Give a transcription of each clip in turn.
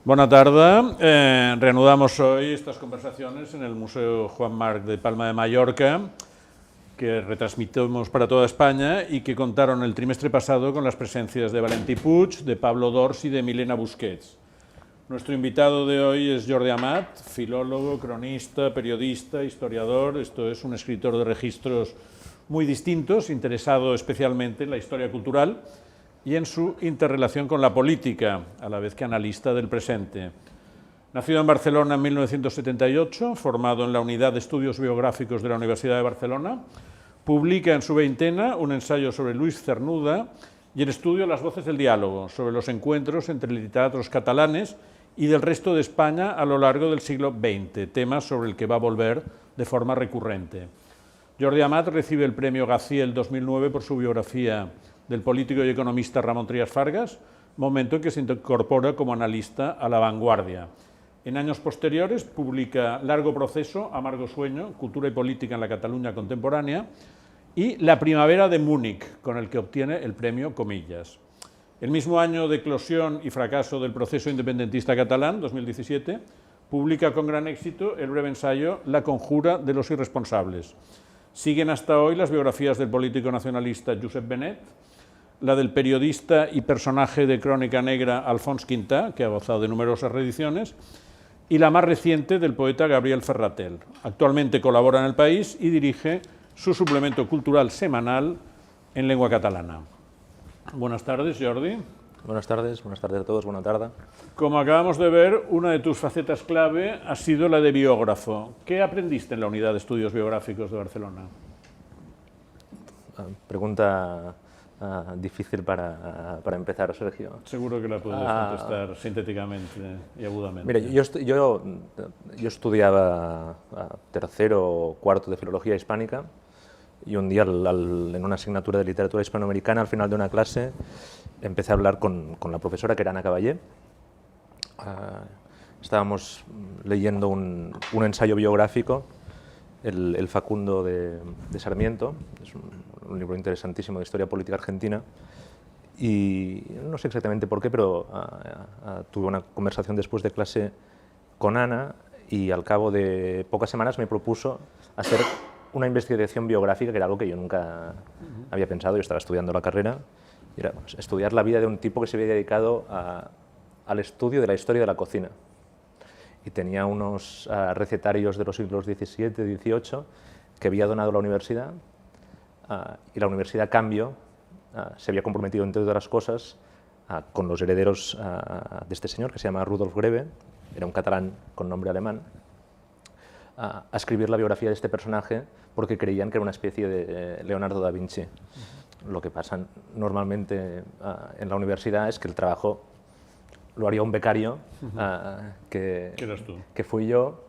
Buena tarde. Reanudamos hoy estas conversaciones en el Museo Juan Marc de Palma de Mallorca, que retransmitimos para toda España y que contaron el trimestre pasado con las presencias de Valentí Puig, de Pablo Dors y de Milena Busquets. Nuestro invitado de hoy es Jordi Amat, filólogo, cronista, periodista, historiador. Esto es un escritor de registros muy distintos, interesado especialmente en la historia cultural y en su interrelación con la política, a la vez que analista del presente. Nacido en Barcelona en 1978, formado en la Unidad de Estudios Biográficos de la Universidad de Barcelona, publica en su veintena un ensayo sobre Luis Cernuda y el estudio Las voces del diálogo, sobre los encuentros entre literatos catalanes y del resto de España a lo largo del siglo XX, tema sobre el que va a volver de forma recurrente. Jordi Amat recibe el premio Gaziel 2009 por su biografía del político y economista Ramón Trias Fargas, momento en que se incorpora como analista a La Vanguardia. En años posteriores publica Largo proceso, amargo sueño, cultura y política en la Cataluña contemporánea, y La primavera de Múnich, con el que obtiene el premio Comillas. El mismo año de eclosión y fracaso del proceso independentista catalán, 2017, publica con gran éxito el breve ensayo La conjura de los irresponsables. Siguen hasta hoy las biografías del político nacionalista Josep Benet, la del periodista y personaje de Crónica Negra Alfons Quintà, que ha gozado de numerosas reediciones, y la más reciente del poeta Gabriel Ferratel. Actualmente colabora en El País y dirige su suplemento cultural semanal en lengua catalana. Buenas tardes, Jordi. Buenas tardes a todos, buena tarde. Como acabamos de ver, una de tus facetas clave ha sido la de biógrafo. ¿Qué aprendiste en la Unidad de Estudios Biográficos de Barcelona? Pregunta difícil para empezar, Sergio. Seguro que la puedes contestar sintéticamente y agudamente. Mira, yo estudiaba tercero o cuarto de Filología Hispánica y un día en una asignatura de literatura hispanoamericana, al final de una clase, empecé a hablar con la profesora, que era Ana Caballé. Estábamos leyendo un ensayo biográfico, el Facundo de Sarmiento, es un libro interesantísimo de historia política argentina, y no sé exactamente por qué, pero tuve una conversación después de clase con Ana y al cabo de pocas semanas me propuso hacer una investigación biográfica, que era algo que yo nunca había pensado. Yo estaba estudiando la carrera, y era estudiar la vida de un tipo que se había dedicado al estudio de la historia de la cocina. Y tenía unos recetarios de los siglos XVII, XVIII que había donado a la universidad, y la universidad, a cambio, se había comprometido, entre otras cosas, con los herederos de este señor, que se llama Rudolf Grebe, era un catalán con nombre alemán, a escribir la biografía de este personaje porque creían que era una especie de Leonardo da Vinci. Lo que pasa normalmente en la universidad es que el trabajo lo haría un becario, que fui yo,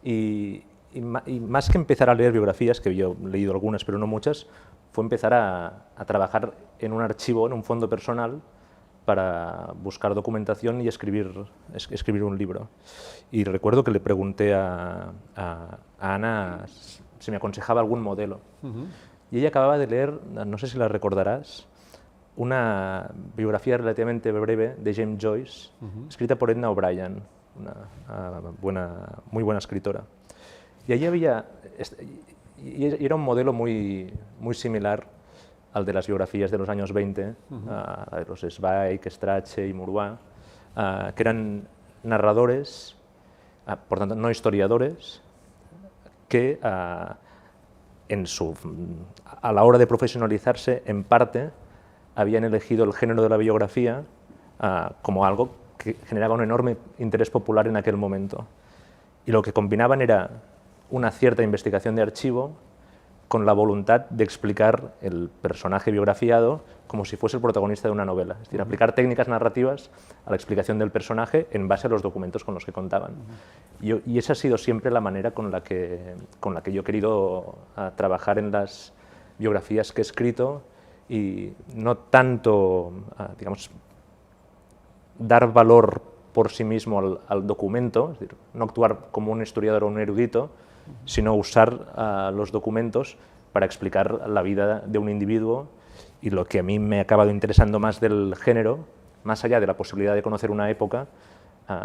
y más que empezar a leer biografías, que yo he leído algunas pero no muchas, fue empezar a trabajar en un archivo, en un fondo personal, para buscar documentación y escribir un libro. Y recuerdo que le pregunté a Ana si me aconsejaba algún modelo. Y ella acababa de leer, no sé si la recordarás, una biografía relativamente breve de James Joyce, escrita por Edna O'Brien, una muy buena escritora. Y allí era un modelo muy similar al de las biografías de los años 20, de los Zweig, Strache y Mourouat, que eran narradores, por tanto no historiadores, que a la hora de profesionalizarse, en parte, habían elegido el género de la biografía como algo que generaba un enorme interés popular en aquel momento. Y lo que combinaban era una cierta investigación de archivo con la voluntad de explicar el personaje biografiado como si fuese el protagonista de una novela. Es decir, aplicar técnicas narrativas a la explicación del personaje en base a los documentos con los que contaban. Y esa ha sido siempre la manera con la que yo he querido trabajar en las biografías que he escrito, y no tanto, digamos, dar valor por sí mismo al documento, es decir, no actuar como un historiador o un erudito, sino usar los documentos para explicar la vida de un individuo. Y lo que a mí me ha acabado interesando más del género, más allá de la posibilidad de conocer una época,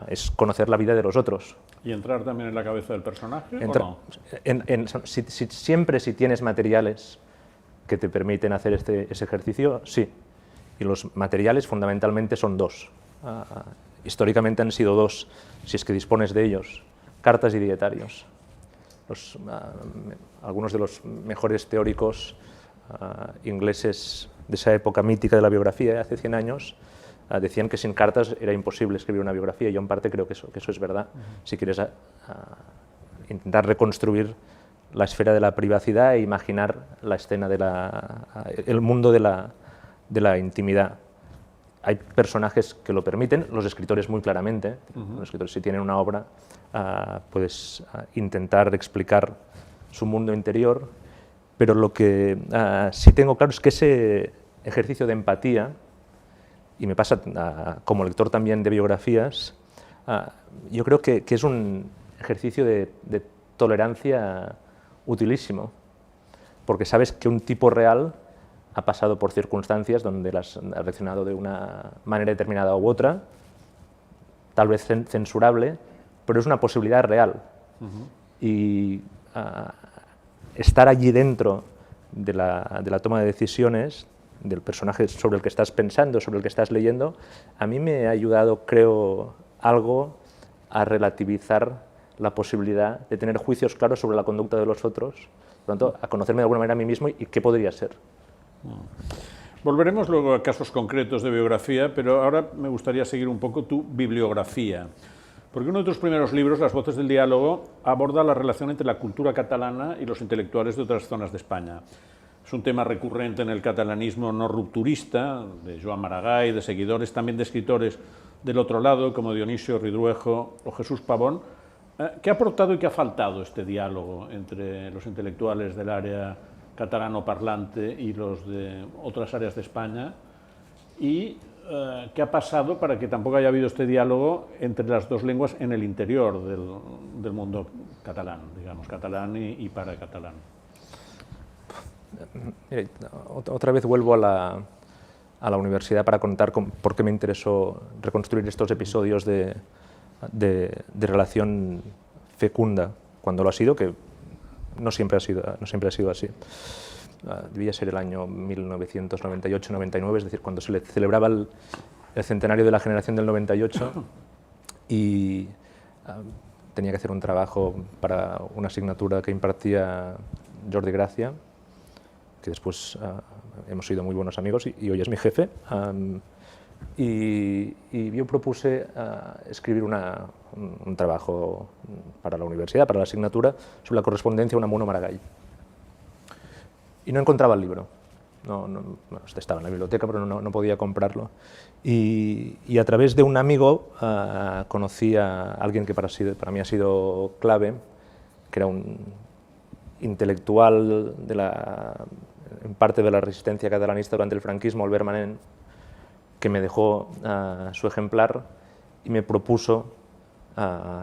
es conocer la vida de los otros. ¿Y entrar también en la cabeza del personaje o no? Siempre si tienes materiales que te permiten hacer ese ejercicio, sí. Y los materiales fundamentalmente son dos. Históricamente han sido dos, si es que dispones de ellos: cartas y dietarios. Algunos de los mejores teóricos ingleses de esa época mítica de la biografía, hace 100 años, decían que sin cartas era imposible escribir una biografía, y yo en parte creo que eso es verdad. Si quieres intentar reconstruir la esfera de la privacidad e imaginar la escena el mundo de la intimidad. Hay personajes que lo permiten, los escritores muy claramente. Los escritores, si tienen una obra, puedes intentar explicar su mundo interior, pero lo que sí tengo claro es que ese ejercicio de empatía, y me pasa como lector también de biografías, yo creo que es un ejercicio de tolerancia utilísimo, porque sabes que un tipo real ha pasado por circunstancias donde ha reaccionado de una manera determinada u otra, tal vez censurable, pero es una posibilidad real. Y estar allí dentro de la toma de decisiones del personaje sobre el que estás pensando, sobre el que estás leyendo, a mí me ha ayudado, creo, algo a relativizar la posibilidad de tener juicios claros sobre la conducta de los otros, por lo tanto, a conocerme de alguna manera a mí mismo y qué podría ser. Volveremos luego a casos concretos de biografía, pero ahora me gustaría seguir un poco tu bibliografía, porque uno de tus primeros libros, Las voces del diálogo, aborda la relación entre la cultura catalana y los intelectuales de otras zonas de España. Es un tema recurrente en el catalanismo no rupturista, de Joan Maragall, de seguidores también de escritores del otro lado, como Dionisio Ridruejo o Jesús Pavón. ¿Qué ha aportado y qué ha faltado este diálogo entre los intelectuales del área catalano parlante y los de otras áreas de España? ¿Y qué ha pasado para que tampoco haya habido este diálogo entre las dos lenguas en el interior del mundo catalán, digamos, catalán y para catalán? Mire, otra vez vuelvo a la universidad para contar por qué me interesó reconstruir estos episodios de relación fecunda, cuando lo ha sido, que no siempre ha sido así. Debía ser el año 1998-99, es decir, cuando se le celebraba el centenario de la generación del 98, y tenía que hacer un trabajo para una asignatura que impartía Jordi Gracia, que después hemos sido muy buenos amigos y hoy es mi jefe. Y yo propuse escribir un trabajo para la universidad, para la asignatura, sobre la correspondencia a Unamuno Maragall. Y no encontraba el libro. Estaba en la biblioteca, pero no podía comprarlo. Y a través de un amigo conocí a alguien que para mí ha sido clave, que era un intelectual en parte de la resistencia catalanista durante el franquismo, Albert Manent, que me dejó su ejemplar y me propuso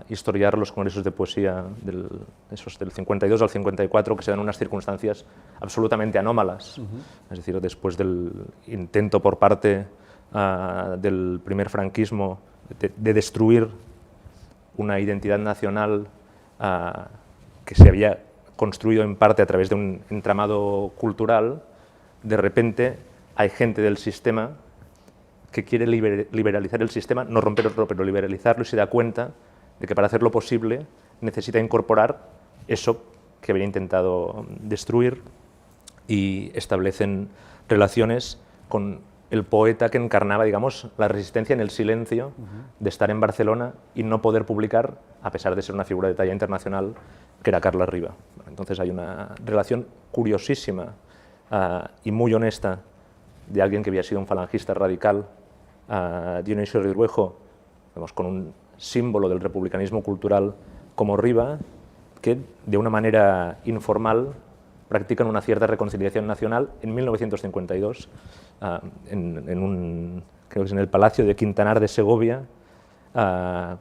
historiar los congresos de poesía del 52 al 54, que se dan en unas circunstancias absolutamente anómalas. Es decir, después del intento por parte del primer franquismo de destruir una identidad nacional que se había construido en parte a través de un entramado cultural, de repente hay gente del sistema que quiere liberalizar el sistema, no romperlo, pero liberalizarlo, y se da cuenta de que para hacerlo posible necesita incorporar eso que había intentado destruir, y establecen relaciones con el poeta que encarnaba, digamos, la resistencia en el silencio de estar en Barcelona y no poder publicar, a pesar de ser una figura de talla internacional, que era Carles Riba. Entonces hay una relación curiosísima y muy honesta de alguien que había sido un falangista radical, Dionisio Ridruejo, con un símbolo del republicanismo cultural como Riba, que de una manera informal practican una cierta reconciliación nacional en 1952, creo que es en el Palacio de Quintanar de Segovia,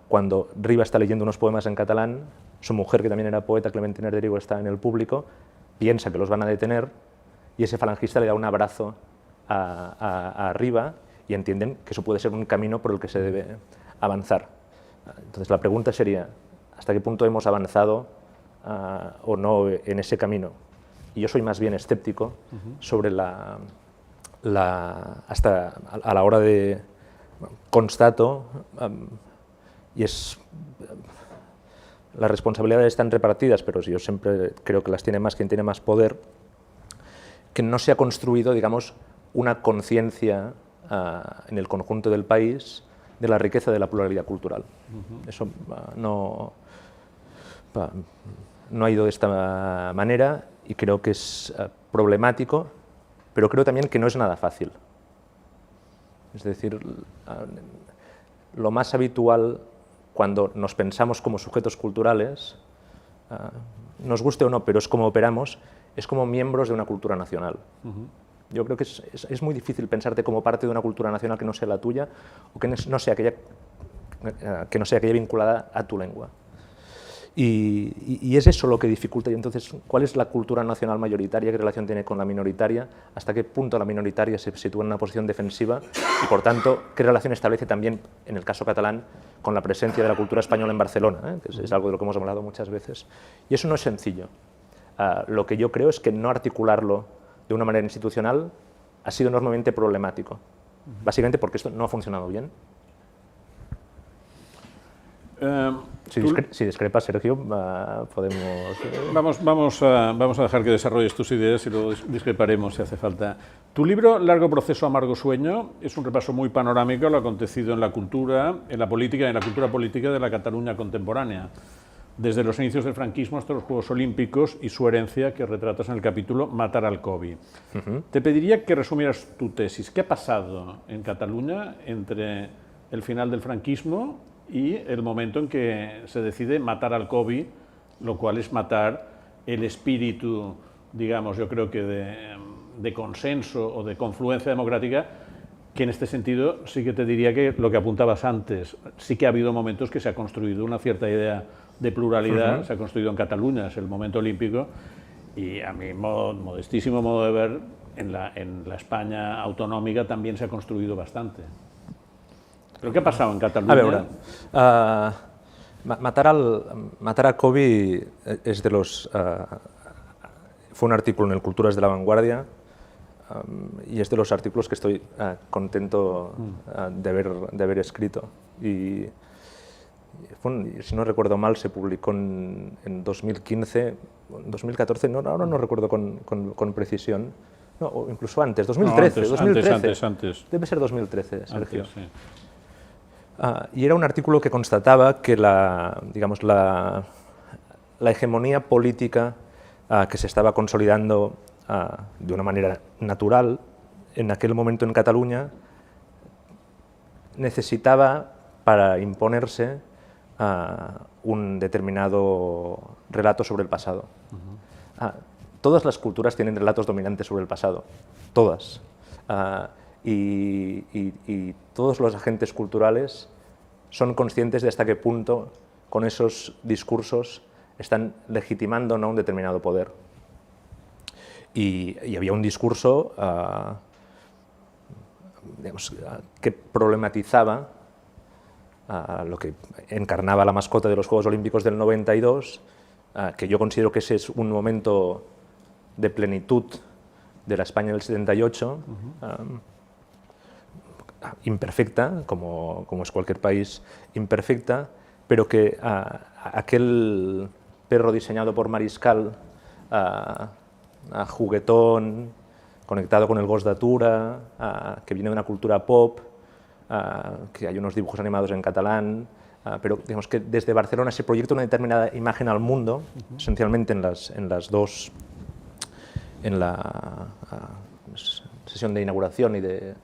cuando Riba está leyendo unos poemas en catalán, su mujer, que también era poeta, Clementina Arderiu, está en el público, piensa que los van a detener, y ese falangista le da un abrazo a Riba, y entienden que eso puede ser un camino por el que se debe avanzar. Entonces la pregunta sería, ¿hasta qué punto hemos avanzado o no en ese camino? Y yo soy más bien escéptico sobre hasta a la hora de constato, y las responsabilidades están repartidas, pero yo siempre creo que las tiene más quien tiene más poder, que no se ha construido, digamos, una conciencia en el conjunto del país de la riqueza de la pluralidad cultural. Eso no ha ido de esta manera y creo que es problemático, pero creo también que no es nada fácil. Es decir, lo más habitual cuando nos pensamos como sujetos culturales, nos guste o no, pero es como operamos, es como miembros de una cultura nacional. Yo creo que es muy difícil pensarte como parte de una cultura nacional que no sea la tuya o que no sea aquella vinculada a tu lengua. Y es eso lo que dificulta. Y entonces, ¿cuál es la cultura nacional mayoritaria? ¿Qué relación tiene con la minoritaria? ¿Hasta qué punto la minoritaria se sitúa en una posición defensiva? Y, por tanto, ¿qué relación establece también, en el caso catalán, con la presencia de la cultura española en Barcelona? Que es algo de lo que hemos hablado muchas veces. Y eso no es sencillo. Lo que yo creo es que no articularlo de una manera institucional ha sido enormemente problemático. Básicamente porque esto no ha funcionado bien. Si discrepa, Sergio, podemos... Vamos a dejar que desarrolles tus ideas y luego discreparemos si hace falta. Tu libro, Largo proceso, amargo sueño, es un repaso muy panorámico a lo acontecido en la cultura, en la política y en la cultura política de la Cataluña contemporánea, desde los inicios del franquismo hasta los Juegos Olímpicos y su herencia que retratas en el capítulo Matar al COVID. Te pediría que resumieras tu tesis. ¿Qué ha pasado en Cataluña entre el final del franquismo y el momento en que se decide matar al COVID, lo cual es matar el espíritu, digamos, yo creo que de consenso o de confluencia democrática, que en este sentido sí que te diría que lo que apuntabas antes, sí que ha habido momentos que se ha construido una cierta idea de pluralidad, se ha construido en Cataluña, es el momento olímpico, y a mi modestísimo modo de ver, en la España autonómica también se ha construido bastante. ¿Pero qué ha pasado en Cataluña? A veure, matar a Covid és de los... fue un artículo en el Culturas de la Vanguardia y es de los artículos que estoy contento de haber escrito. Y si no recuerdo mal, se publicó en 2015, 2014, ahora no recuerdo con precisión, no, o incluso antes, 2013. No, antes. Debe ser 2013, Sergio. Antes, sí. Y era un artículo que constataba que la hegemonía política que se estaba consolidando de una manera natural en aquel momento en Cataluña necesitaba para imponerse un determinado relato sobre el pasado. Todas las culturas tienen relatos dominantes sobre el pasado, todas. Y todos los agentes culturales son conscientes de hasta qué punto con esos discursos están legitimando o no un determinado poder. Y había un discurso digamos, que problematizaba lo que encarnaba la mascota de los Juegos Olímpicos del 92, que yo considero que ese es un momento de plenitud de la España del 78, imperfecta, como es cualquier país imperfecta, pero que aquel perro diseñado por Mariscal, juguetón, conectado con el Gos d'Atura, que viene de una cultura pop, que hay unos dibujos animados en catalán, pero digamos que desde Barcelona se proyecta una determinada imagen al mundo, esencialmente en la sesión de inauguración y de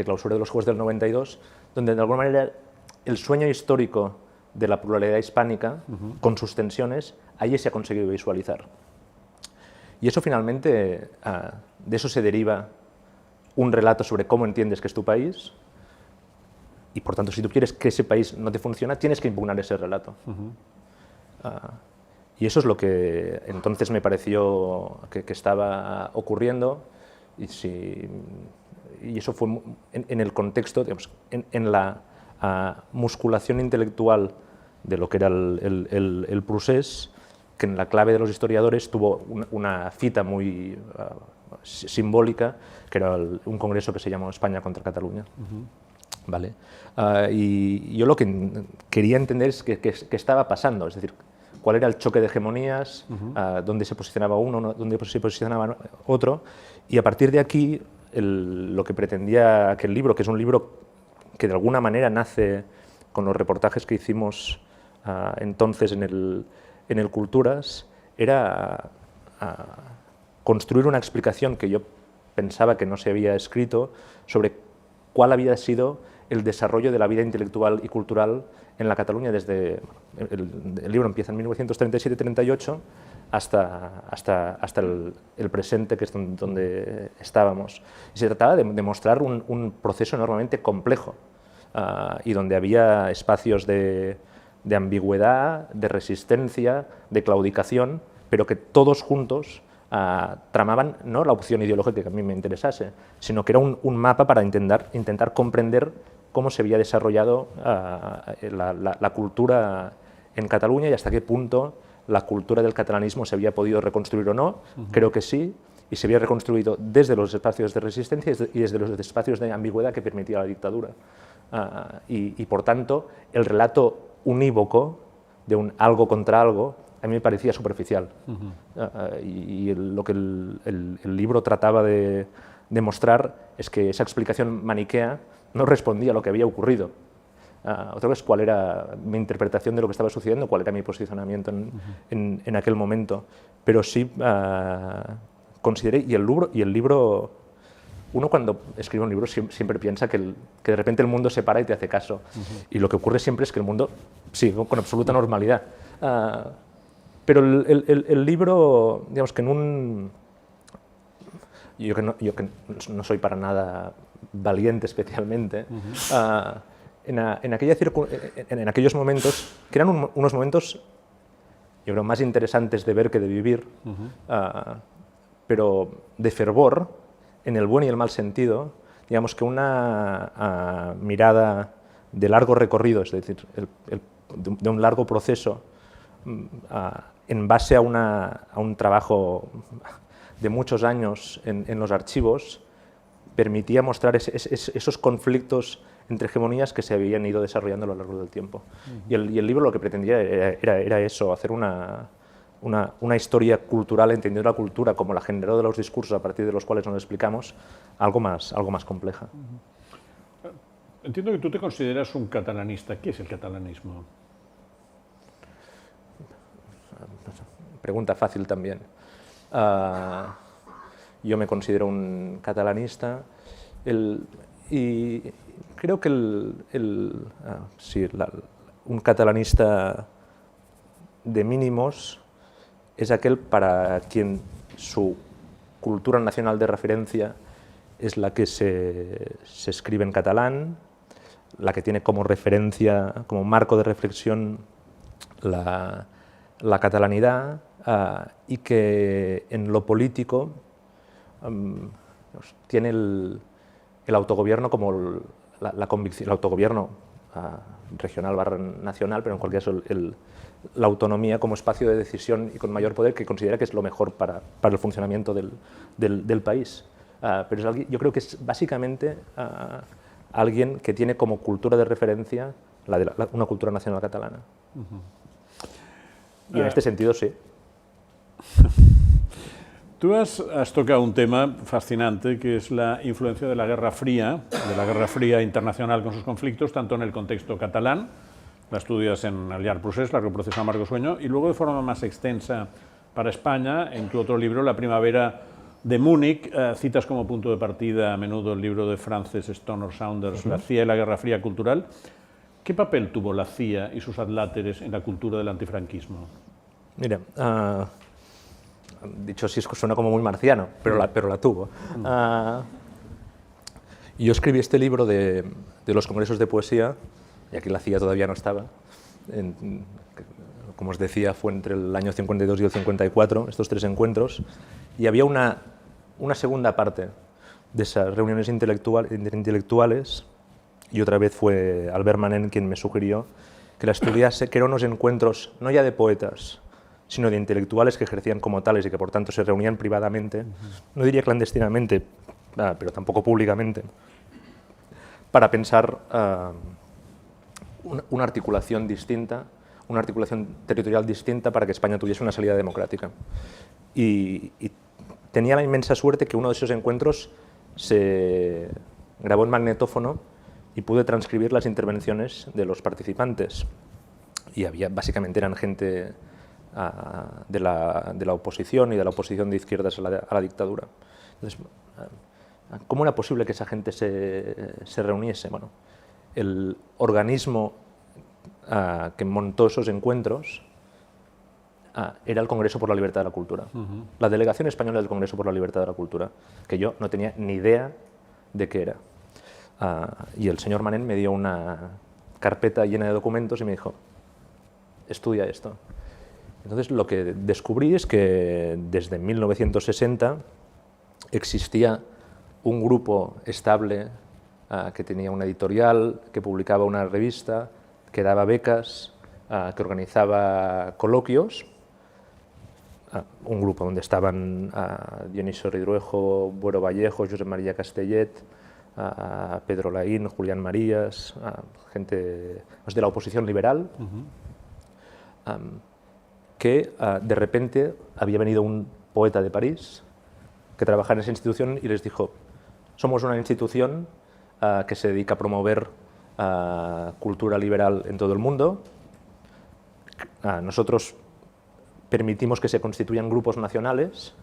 clausura de los Juegos del 92, donde de alguna manera el sueño histórico de la pluralidad hispánica, con sus tensiones, ahí se ha conseguido visualizar. Y eso finalmente, de eso se deriva un relato sobre cómo entiendes que es tu país, y por tanto, si tú quieres que ese país no te funcione, tienes que impugnar ese relato. Y eso es lo que entonces me pareció que estaba ocurriendo, y eso fue en el contexto, digamos, en la musculación intelectual de lo que era el procés, que en la clave de los historiadores tuvo una cita muy simbólica, que era un congreso que se llamó España contra Cataluña. ¿Vale? Y yo lo que quería entender es qué estaba pasando, es decir, cuál era el choque de hegemonías, dónde se posicionaba uno, dónde se posicionaba otro, y a partir de aquí lo que pretendía aquel libro, que es un libro que de alguna manera nace con los reportajes que hicimos entonces en el Culturas, era construir una explicación que yo pensaba que no se había escrito sobre cuál había sido el desarrollo de la vida intelectual y cultural en la Cataluña desde... El libro empieza en 1937-38 hasta el presente, que es donde estábamos. Y se trataba de mostrar un proceso enormemente complejo y donde había espacios de ambigüedad, de resistencia, de claudicación, pero que todos juntos tramaban no la opción ideológica que a mí me interesase, sino que era un mapa para intentar comprender cómo se había desarrollado la cultura en Cataluña y hasta qué punto la cultura del catalanismo se había podido reconstruir o no. Creo que sí, y se había reconstruido desde los espacios de resistencia y desde los espacios de ambigüedad que permitía la dictadura. Y por tanto, el relato unívoco de un algo contra algo a mí me parecía superficial. Y lo que el libro trataba de mostrar es que esa explicación maniquea no respondía a lo que había ocurrido. Otra vez, cuál era mi interpretación de lo que estaba sucediendo, cuál era mi posicionamiento en aquel momento. Pero sí consideré, y el libro, uno cuando escribe un libro siempre piensa que de repente el mundo se para y te hace caso. Y lo que ocurre siempre es que el mundo sigue con absoluta normalidad. Pero el libro, digamos que yo que no soy para nada valiente especialmente, en aquellos momentos, que eran unos momentos, yo creo, más interesantes de ver que de vivir, pero de fervor, en el buen y el mal sentido, digamos que una mirada de largo recorrido, es decir, de un largo proceso, en base a un trabajo de muchos años en los archivos, permitía mostrar esos conflictos entre hegemonías que se habían ido desarrollando a lo largo del tiempo. Y el libro lo que pretendía era eso, hacer una historia cultural, entendiendo la cultura como la generadora de los discursos a partir de los cuales nos explicamos, algo más compleja. Entiendo que tú te consideras un catalanista. ¿Qué es el catalanismo? Pregunta fácil también. Yo me considero un catalanista y creo que un catalanista de mínimos es aquel para quien su cultura nacional de referencia es la que se escribe en catalán, la que tiene como referencia, como marco de reflexión la catalanidad, y que en lo político tiene el autogobierno como la convicción, el autogobierno regional barra nacional, pero en cualquier caso la autonomía como espacio de decisión y con mayor poder, que considera que es lo mejor para el funcionamiento del país. Pero yo creo que es básicamente alguien que tiene como cultura de referencia una cultura nacional catalana. Y en este sentido sí. Tú has tocado un tema fascinante, que es la influencia de la Guerra Fría internacional con sus conflictos, tanto en el contexto catalán, la estudias en el llarg procés, largo proceso de Amargo Sueño, y luego de forma más extensa para España, en tu otro libro, La Primavera de Múnich, citas como punto de partida a menudo el libro de Frances Stonor Saunders, La CIA y la Guerra Fría cultural. ¿Qué papel tuvo la CIA y sus adláteres en la cultura del antifranquismo? Mira, dicho así suena como muy marciano, pero la tuvo. Yo escribí este libro de los congresos de poesía, y aquí la CIA todavía no estaba. Como os decía, fue entre el año 52 y el 54, estos 3 encuentros, y había una segunda parte de esas reuniones intelectuales, y otra vez fue Albert Manent quien me sugirió que la estudiase, que eran unos encuentros no ya de poetas, sino de intelectuales que ejercían como tales y que por tanto se reunían privadamente, no diría clandestinamente, pero tampoco públicamente, para pensar una articulación distinta, una articulación territorial distinta para que España tuviese una salida democrática. Y tenía la inmensa suerte que uno de esos encuentros se grabó en magnetófono y pude transcribir las intervenciones de los participantes. Y básicamente eran gente de la oposición y de la oposición de izquierdas a la dictadura. Entonces, ¿cómo era posible que esa gente se reuniese? Bueno, el organismo que montó esos encuentros era el Congreso por la Libertad de la Cultura. La delegación española del Congreso por la Libertad de la Cultura, que yo no tenía ni idea de qué era. Y el señor Manent me dio una carpeta llena de documentos y me dijo, estudia esto. Entonces lo que descubrí es que desde 1960 existía un grupo estable que tenía una editorial, que publicaba una revista, que daba becas, que organizaba coloquios, un grupo donde estaban Dionisio Ridruejo, Buero Vallejo, Josep María Castellet, Pedro Laín, Julián Marías, gente de la oposición liberal, que de repente había venido un poeta de París que trabajaba en esa institución y les dijo, somos una institución que se dedica a promover cultura liberal en todo el mundo. Nosotros permitimos que se constituyan grupos nacionales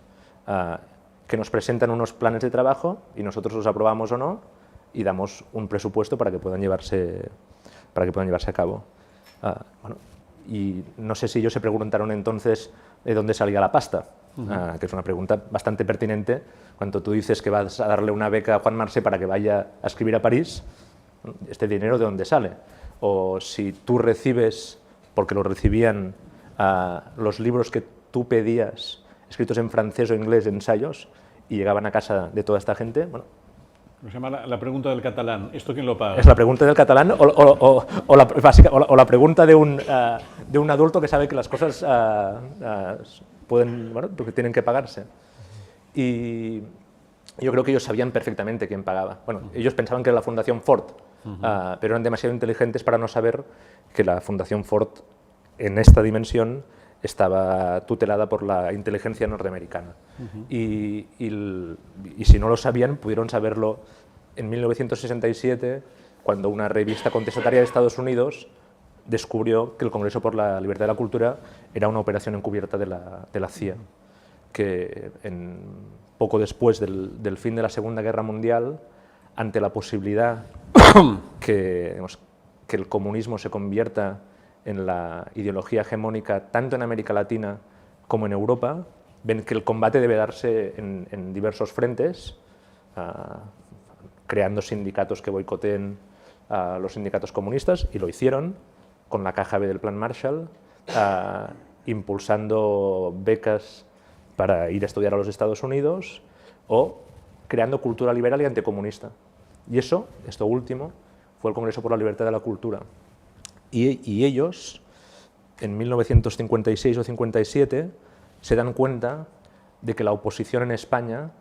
que nos presentan unos planes de trabajo y nosotros los aprobamos o no y damos un presupuesto para que puedan llevarse a cabo. Bueno, y no sé si ellos se preguntaron entonces de dónde salía la pasta, que es una pregunta bastante pertinente cuando tú dices que vas a darle una beca a Juan Marsé para que vaya a escribir a París, ¿este dinero de dónde sale? O si tú recibes, porque lo recibían los libros que tú pedías, escritos en francés o inglés, ensayos, y llegaban a casa de toda esta gente, bueno... Se llama la pregunta del catalán. ¿Esto quién lo paga? Es la pregunta del catalán o la pregunta de un adulto que sabe que las cosas pueden, bueno, porque tienen que pagarse. Y yo creo que ellos sabían perfectamente quién pagaba. Bueno, ellos pensaban que era la Fundación Ford, pero eran demasiado inteligentes para no saber que la Fundación Ford, en esta dimensión, estaba tutelada por la inteligencia norteamericana. Y si no lo sabían, pudieron saberlo en 1967, cuando una revista contestataria de Estados Unidos descubrió que el Congreso por la Libertad de la Cultura era una operación encubierta de la CIA, que poco después del fin de la Segunda Guerra Mundial, ante la posibilidad que el comunismo se convierta en la ideología hegemónica tanto en América Latina como en Europa, ven que el combate debe darse en diversos frentes, creando sindicatos que boicoteen a los sindicatos comunistas, y lo hicieron con la caja B del Plan Marshall, impulsando becas para ir a estudiar a los Estados Unidos o creando cultura liberal y anticomunista. Y esto último, fue el Congreso por la Libertad de la Cultura. Y ellos, en 1956 o 57, se dan cuenta de que la oposición en España,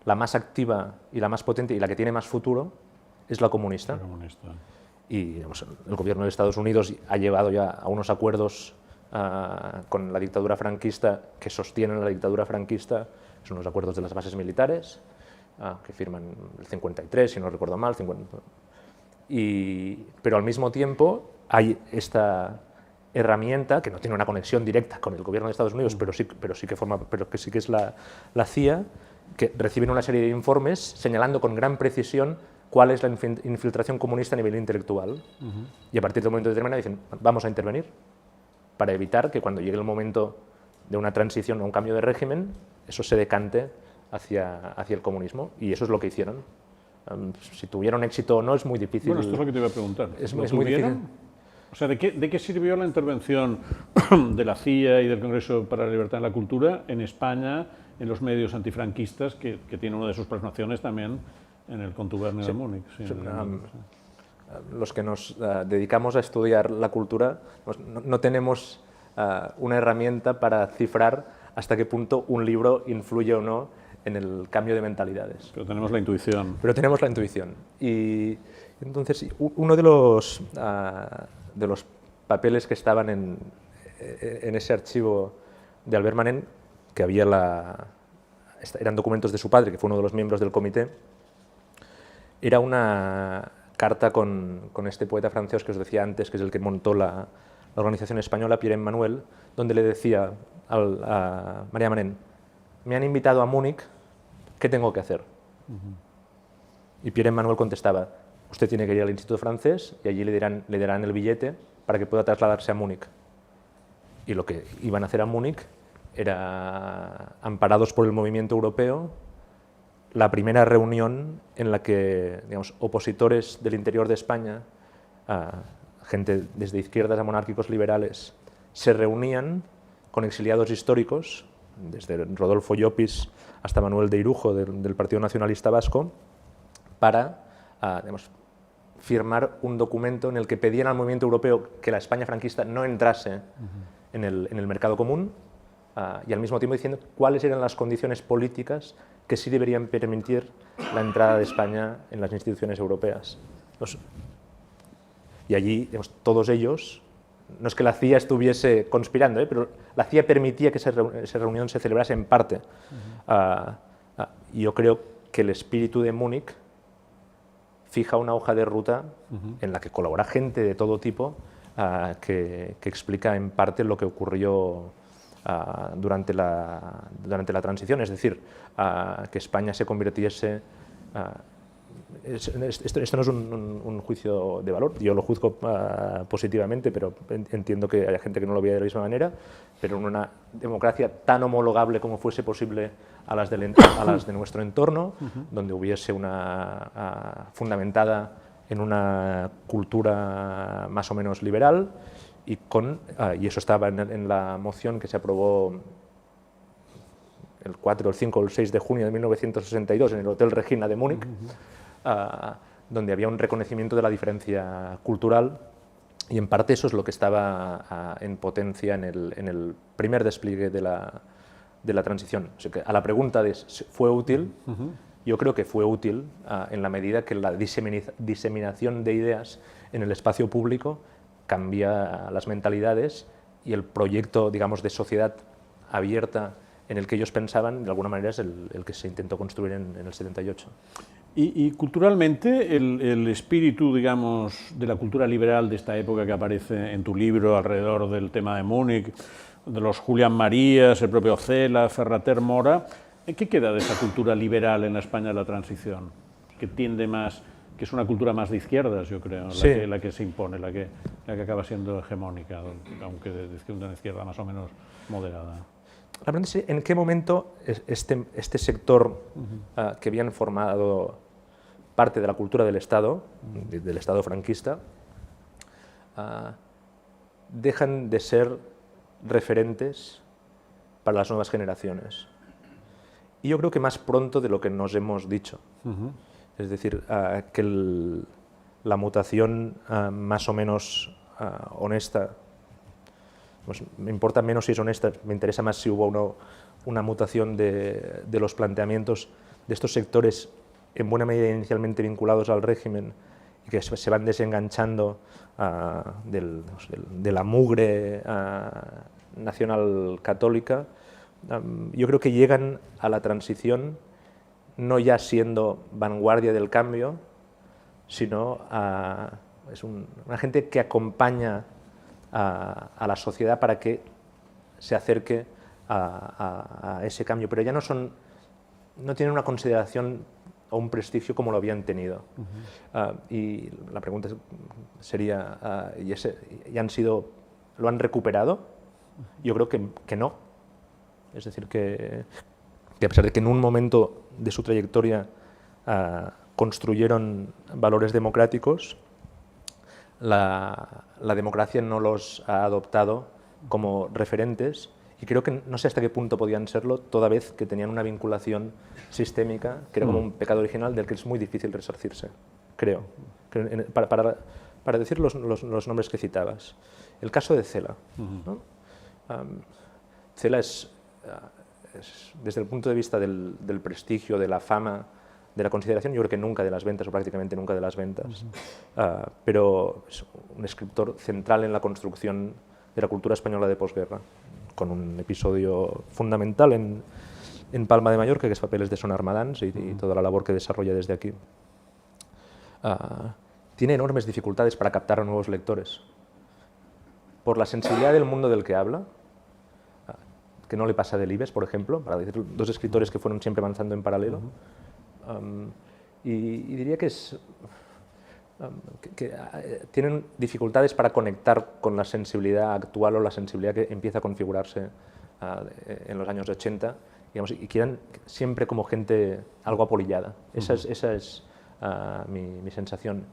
la más activa y la más potente y la que tiene más futuro, es la comunista. Y digamos, el gobierno de Estados Unidos ha llevado ya a unos acuerdos con la dictadura franquista que sostienen la dictadura franquista, son los acuerdos de las bases militares, que firman el 53, si no recuerdo mal, 50. Pero al mismo tiempo hay esta herramienta que no tiene una conexión directa con el gobierno de Estados Unidos, pero sí que es la CIA, que reciben una serie de informes señalando con gran precisión cuál es la infiltración comunista a nivel intelectual. Y a partir de un momento determinado dicen, vamos a intervenir para evitar que cuando llegue el momento de una transición o un cambio de régimen, eso se decante hacia el comunismo. Y eso es lo que hicieron. Si tuvieron éxito o no es muy difícil. Bueno, esto es lo que te iba a preguntar. Es muy difícil. O sea, ¿de qué sirvió la intervención de la CIA y del Congreso para la Libertad de la Cultura en España, en los medios antifranquistas, que tiene una de sus plasmaciones también en el contubernio de Múnich? Sí, los que nos dedicamos a estudiar la cultura no tenemos una herramienta para cifrar hasta qué punto un libro influye o no en el cambio de mentalidades. Pero tenemos la intuición. Pero tenemos la intuición. Y entonces, uno de los papeles que estaban en ese archivo de Albert Manent, que eran documentos de su padre, que fue uno de los miembros del comité, era una carta con este poeta francés que os decía antes, que es el que montó la organización española, Pierre-Emmanuel, donde le decía a María Manent: me han invitado a Múnich, ¿qué tengo que hacer? Y Pierre-Emmanuel contestaba: usted tiene que ir al Instituto Francés y allí le darán el billete para que pueda trasladarse a Múnich. Y lo que iban a hacer a Múnich era, amparados por el movimiento europeo, la primera reunión en la que, digamos, opositores del interior de España, gente desde izquierdas a monárquicos liberales, se reunían con exiliados históricos, desde Rodolfo Llopis hasta Manuel de Irujo del Partido Nacionalista Vasco, para digamos, firmar un documento en el que pedían al movimiento europeo que la España franquista no entrase en el mercado común, y al mismo tiempo diciendo cuáles eran las condiciones políticas que sí deberían permitir la entrada de España en las instituciones europeas. Y allí, digamos, todos ellos, no es que la CIA estuviese conspirando, pero la CIA permitía que esa reunión se celebrase en parte. Y yo creo que el espíritu de Múnich fija una hoja de ruta en la que colabora gente de todo tipo, que explica en parte lo que ocurrió durante la transición, es decir, que España se convirtiese... Esto no es un juicio de valor, yo lo juzgo positivamente, pero entiendo que hay gente que no lo ve de la misma manera, pero en una democracia tan homologable como fuese posible a las de nuestro entorno, donde hubiese una fundamentada en una cultura más o menos liberal, y eso estaba en la moción que se aprobó el 4, el 5 o el 6 de junio de 1962 en el Hotel Regina de Múnich, donde había un reconocimiento de la diferencia cultural, y en parte eso es lo que estaba en potencia en el primer despliegue de la transición. O sea que a la pregunta de ¿fue útil? Yo creo que fue útil en la medida que la diseminación de ideas en el espacio público cambia las mentalidades, y el proyecto, digamos, de sociedad abierta en el que ellos pensaban, de alguna manera es el que se intentó construir en el 78. Y culturalmente, el espíritu, digamos, de la cultura liberal de esta época que aparece en tu libro alrededor del tema de Múnich, de los Julián Marías, el propio Cela, Ferrater Mora, ¿qué queda de esa cultura liberal en la España de la transición? Que tiende más, que es una cultura más de izquierdas, yo creo, sí, la que se impone, la que acaba siendo hegemónica, aunque de una izquierda más o menos moderada. La pregunta es en qué momento este sector que habían formado parte de la cultura del Estado franquista, dejan de ser referentes para las nuevas generaciones. Y yo creo que más pronto de lo que nos hemos dicho. Es decir, que la mutación más o menos honesta, pues me importa menos si es honesta, me interesa más si hubo una mutación de los planteamientos de estos sectores, en buena medida inicialmente vinculados al régimen, y que se van desenganchando de la mugre nacional católica. Yo creo que llegan a la transición no ya siendo vanguardia del cambio, sino es una gente que acompaña a la sociedad para que se acerque a ese cambio, pero ya no tienen una consideración o un prestigio como lo habían tenido. Y la pregunta sería, ¿lo han recuperado? Yo creo que no. Es decir, que a pesar de que en un momento de su trayectoria construyeron valores democráticos, la democracia no los ha adoptado como referentes, y creo que no sé hasta qué punto podían serlo, toda vez que tenían una vinculación sistémica, que era como un pecado original del que es muy difícil resarcirse, creo. Para decir los nombres que citabas. El caso de Cela. ¿No? Cela es, desde el punto de vista del prestigio, de la fama, de la consideración, yo creo que nunca de las ventas, o prácticamente nunca de las ventas, pero es un escritor central en la construcción de la cultura española de posguerra, con un episodio fundamental en Palma de Mallorca, que es Papeles de Son Armadans, y toda la labor que desarrolla desde aquí. Tiene enormes dificultades para captar a nuevos lectores, por la sensibilidad del mundo del que habla, que no le pasa a Delibes, por ejemplo, para decir dos escritores que fueron siempre avanzando en paralelo. Y diría que tienen dificultades para conectar con la sensibilidad actual o la sensibilidad que empieza a configurarse en los años 80, digamos, y quedan siempre como gente algo apolillada. Esa es mi sensación.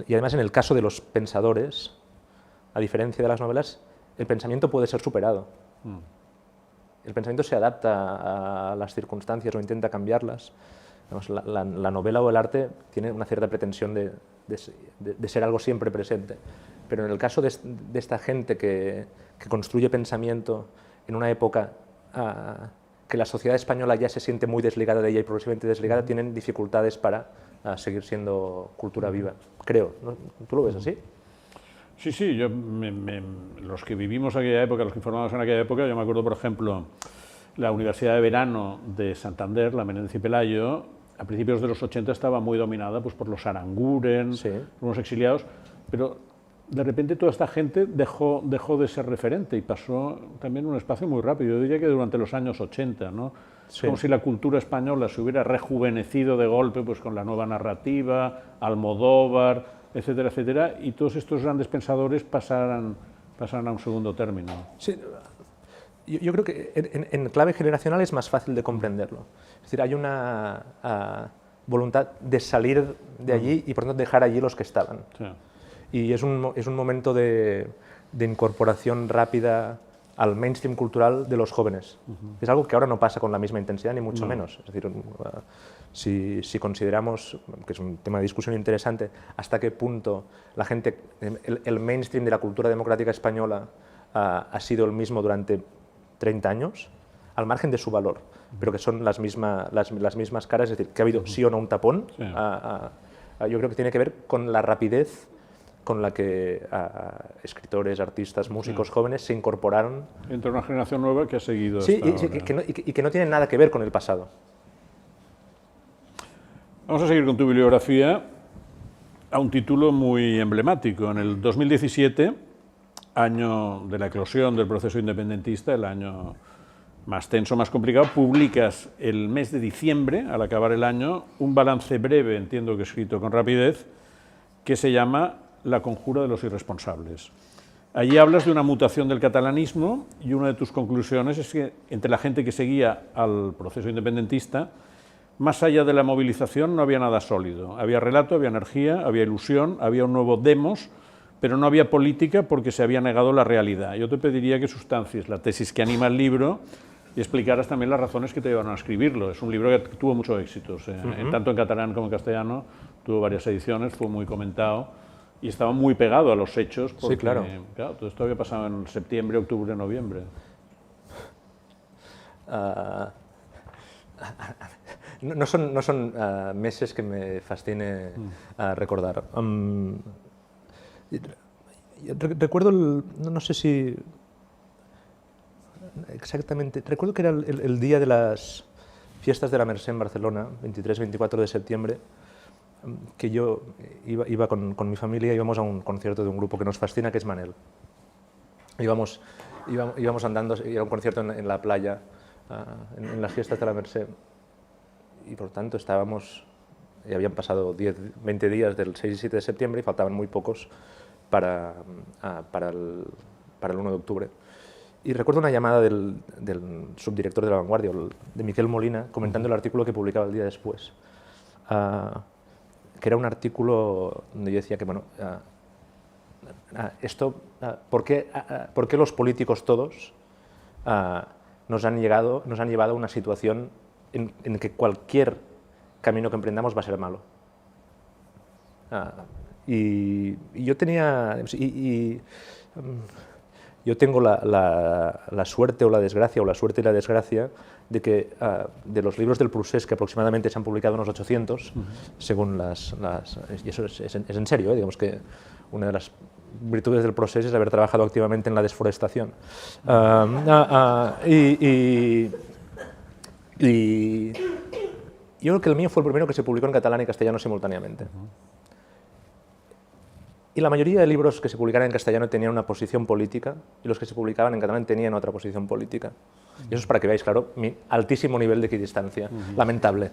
Y además, en el caso de los pensadores, a diferencia de las novelas, el pensamiento puede ser superado. El pensamiento se adapta a las circunstancias o intenta cambiarlas. La novela o el arte tiene una cierta pretensión de ser algo siempre presente, pero en el caso de esta gente que construye pensamiento en una época que la sociedad española ya se siente muy desligada de ella y progresivamente desligada, tienen dificultades para seguir siendo cultura viva, creo. ¿No? ¿Tú lo ves así? Sí, los que vivimos aquella época, los que formamos en aquella época, yo me acuerdo, por ejemplo, la Universidad de Verano de Santander, la Menéndez y Pelayo, a principios de los 80 estaba muy dominada pues, por los Aranguren, sí, por los exiliados, pero de repente toda esta gente dejó de ser referente y pasó también un espacio muy rápido. Yo diría que durante los años 80, ¿no? Sí. Es como si la cultura española se hubiera rejuvenecido de golpe pues, con la nueva narrativa, Almodóvar, etcétera, etcétera, y todos estos grandes pensadores pasaran a un segundo término. Sí. Yo creo que en clave generacional es más fácil de comprenderlo. Es decir, hay una voluntad de salir de allí y por tanto dejar allí los que estaban. Sí. Y es un momento de incorporación rápida al mainstream cultural de los jóvenes. Es algo que ahora no pasa con la misma intensidad, ni mucho menos. Es decir, si consideramos, que es un tema de discusión interesante, hasta qué punto la gente, el mainstream de la cultura democrática española ha sido el mismo durante 30 años, al margen de su valor, pero que son las mismas caras, es decir, que ha habido sí o no un tapón, sí. Yo creo que tiene que ver con la rapidez con la que escritores, artistas, músicos jóvenes se incorporaron. Entre una generación nueva que ha seguido. Sí, y que no tienen nada que ver con el pasado. Vamos a seguir con tu bibliografía a un título muy emblemático. En el 2017, año de la eclosión del proceso independentista, el año más tenso, más complicado, publicas el mes de diciembre, al acabar el año, un balance breve, entiendo que escrito con rapidez, que se llama La conjura de los irresponsables. Allí hablas de una mutación del catalanismo y una de tus conclusiones es que entre la gente que seguía al proceso independentista, más allá de la movilización no había nada sólido. Había relato, había energía, había ilusión, había un nuevo demos, pero no había política porque se había negado la realidad. Yo te pediría que sustancies la tesis que anima el libro y explicaras también las razones que te llevaron a escribirlo. Es un libro que tuvo muchos éxitos, tanto en catalán como en castellano, tuvo varias ediciones, fue muy comentado y estaba muy pegado a los hechos porque, sí, claro, todo esto había pasado en septiembre, octubre, noviembre. No son meses que me fascine recordar. Recuerdo, no sé si exactamente, recuerdo que era el día de las fiestas de la Mercè en Barcelona, 23-24 de septiembre, que yo iba con mi familia, íbamos a un concierto de un grupo que nos fascina, que es Manel. Íbamos andando, era un concierto en la playa, en las fiestas de la Mercè, y por tanto estábamos, ya habían pasado 20 días del 6 y 7 de septiembre y faltaban muy pocos para el 1 de octubre. Y recuerdo una llamada del subdirector de La Vanguardia, de Miquel Molina, comentando el artículo que publicaba el día después, que era un artículo donde yo decía que, bueno, ¿por qué los políticos todos nos han llevado a una situación en que cualquier camino que emprendamos va a ser malo? Y yo tenía... yo tengo la suerte o la desgracia, o la suerte y la desgracia, de que de los libros del Prusés, que aproximadamente se han publicado unos 800, según y eso es en serio, digamos que una de las virtudes del Prusés es haber trabajado activamente en la desforestación. Y yo creo que el mío fue el primero que se publicó en catalán y castellano simultáneamente. Y la mayoría de libros que se publicaban en castellano tenían una posición política y los que se publicaban en catalán tenían otra posición política. Y eso es para que veáis, claro, mi altísimo nivel de equidistancia, lamentable.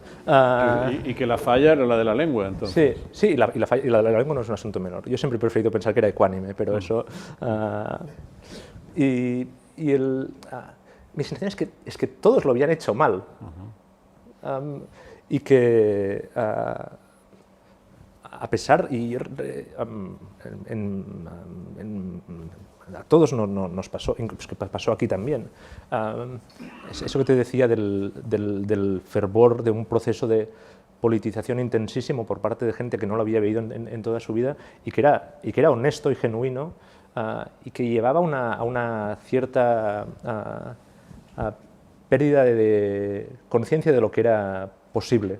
Y que la falla era la de la lengua, entonces. Sí, y la de la lengua no es un asunto menor. Yo siempre he preferido pensar que era ecuánime, pero eso... mi sensación es que todos lo habían hecho mal. Y que... a pesar, y a todos nos pasó, incluso que pasó aquí también, eso que te decía del fervor de un proceso de politización intensísimo por parte de gente que no lo había vivido en toda su vida y que era honesto y genuino y que llevaba a una cierta pérdida de conciencia de lo que era posible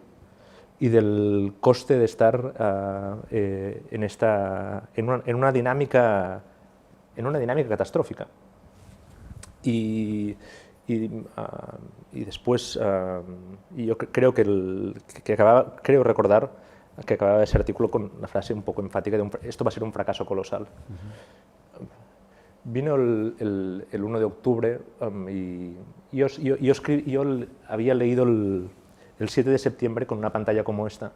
y del coste de estar en una dinámica catastrófica. Y después, yo creo creo recordar que acababa ese artículo con una frase un poco enfática de esto va a ser un fracaso colosal. Vino el 1 de octubre y yo había leído el 7 de septiembre con una pantalla como esta,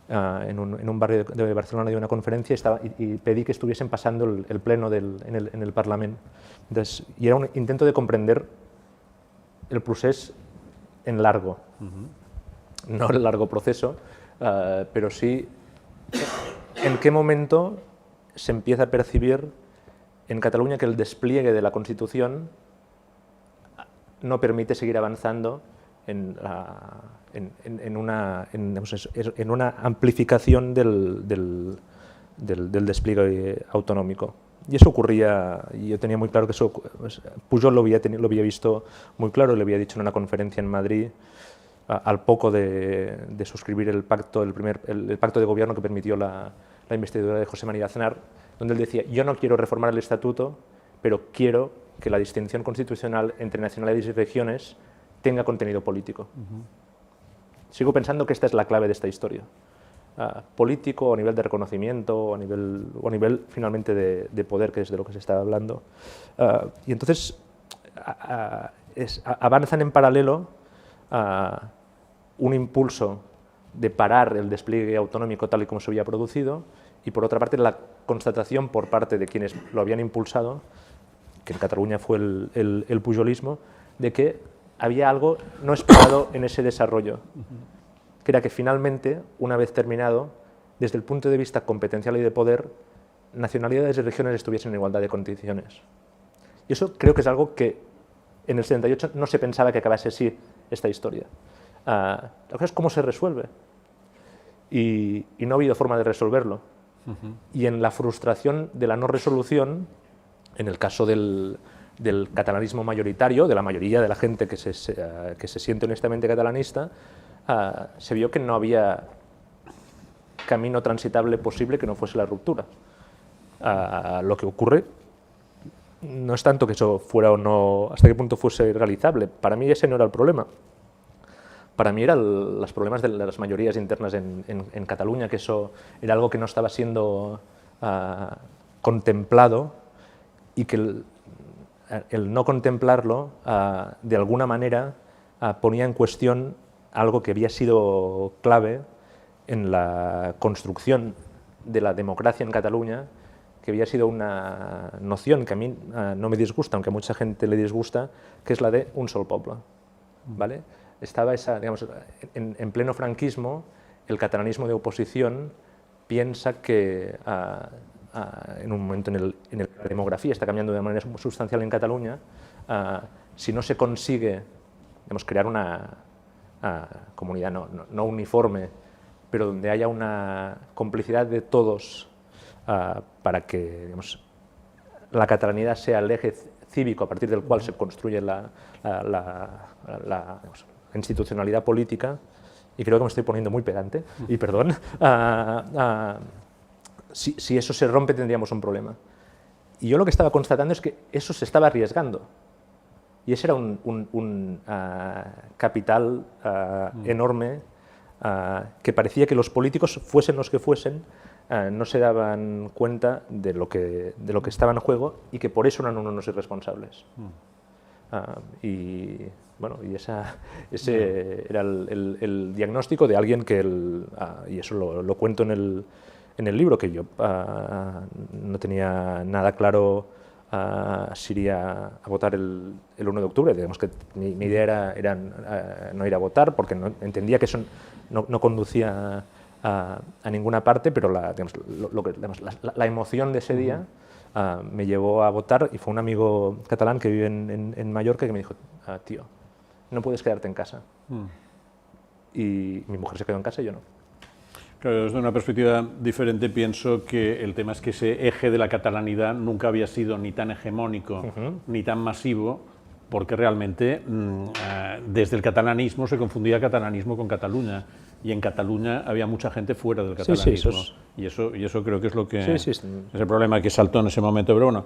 en un barrio de Barcelona de una conferencia y pedí que estuviesen pasando el pleno en el Parlamento. Entonces, y era un intento de comprender el procés en largo, no el largo proceso, pero sí en qué momento se empieza a percibir en Cataluña que el despliegue de la Constitución no permite seguir avanzando en una amplificación del despliegue autonómico. Y eso ocurría, y yo tenía muy claro que eso, Pujol lo había visto muy claro, le había dicho en una conferencia en Madrid, al poco de suscribir el pacto de gobierno que permitió la investidura de José María Aznar, donde él decía, yo no quiero reformar el estatuto, pero quiero que la distinción constitucional entre nacionalidades y regiones tenga contenido político. Sigo pensando que esta es la clave de esta historia. Político, o a nivel de reconocimiento, o a nivel finalmente de poder, que es de lo que se está hablando. Y entonces avanzan en paralelo un impulso de parar el despliegue autonómico tal y como se había producido, y por otra parte la constatación por parte de quienes lo habían impulsado, que en Cataluña fue el pujolismo, de que había algo no esperado en ese desarrollo, que era que finalmente, una vez terminado, desde el punto de vista competencial y de poder, nacionalidades y regiones estuviesen en igualdad de condiciones. Y eso creo que es algo que en el 78 no se pensaba que acabase así esta historia. La cosa es cómo se resuelve. Y no ha habido forma de resolverlo. Y en la frustración de la no resolución, en el caso del catalanismo mayoritario, de la mayoría de la gente que se siente honestamente catalanista, se vio que no había camino transitable posible que no fuese la ruptura. Lo que ocurre no es tanto que eso fuera o no, hasta qué punto fuese realizable. Para mí ese no era el problema. Para mí eran los problemas de las mayorías internas en Cataluña, que eso era algo que no estaba siendo contemplado y que el no contemplarlo de alguna manera ponía en cuestión algo que había sido clave en la construcción de la democracia en Cataluña, que había sido una noción que a mí no me disgusta, aunque a mucha gente le disgusta, que es la de un sol poble, ¿vale? Estaba esa, digamos, en pleno franquismo, el catalanismo de oposición piensa que en un momento en el que la demografía está cambiando de manera sustancial en Cataluña, si no se consigue, digamos, crear una comunidad no uniforme, pero donde haya una complicidad de todos para que, digamos, la catalanidad sea el eje cívico a partir del cual se construye la institucionalidad política, y creo que me estoy poniendo muy pedante, y perdón, si eso se rompe tendríamos un problema. Y yo lo que estaba constatando es que eso se estaba arriesgando, y ese era un capital enorme que parecía que los políticos, fuesen los que fuesen, no se daban cuenta de lo que estaba en juego y que por eso eran unos irresponsables. Y bueno, y ese era el diagnóstico de alguien que, y eso lo cuento en el libro, que yo no tenía nada claro si iría a votar el 1 de octubre. Digamos que mi idea era no ir a votar, porque entendía que eso no conducía a ninguna parte, pero la emoción de ese día me llevó a votar, y fue un amigo catalán que vive en Mallorca que me dijo: tío, no puedes quedarte en casa. Y mi mujer se quedó en casa y yo no. Claro, desde una perspectiva diferente pienso que el tema es que ese eje de la catalanidad nunca había sido ni tan hegemónico ni tan masivo, porque realmente desde el catalanismo se confundía catalanismo con Cataluña, y en Cataluña había mucha gente fuera del catalanismo. Y eso creo que es lo que es el problema que saltó en ese momento. Pero bueno,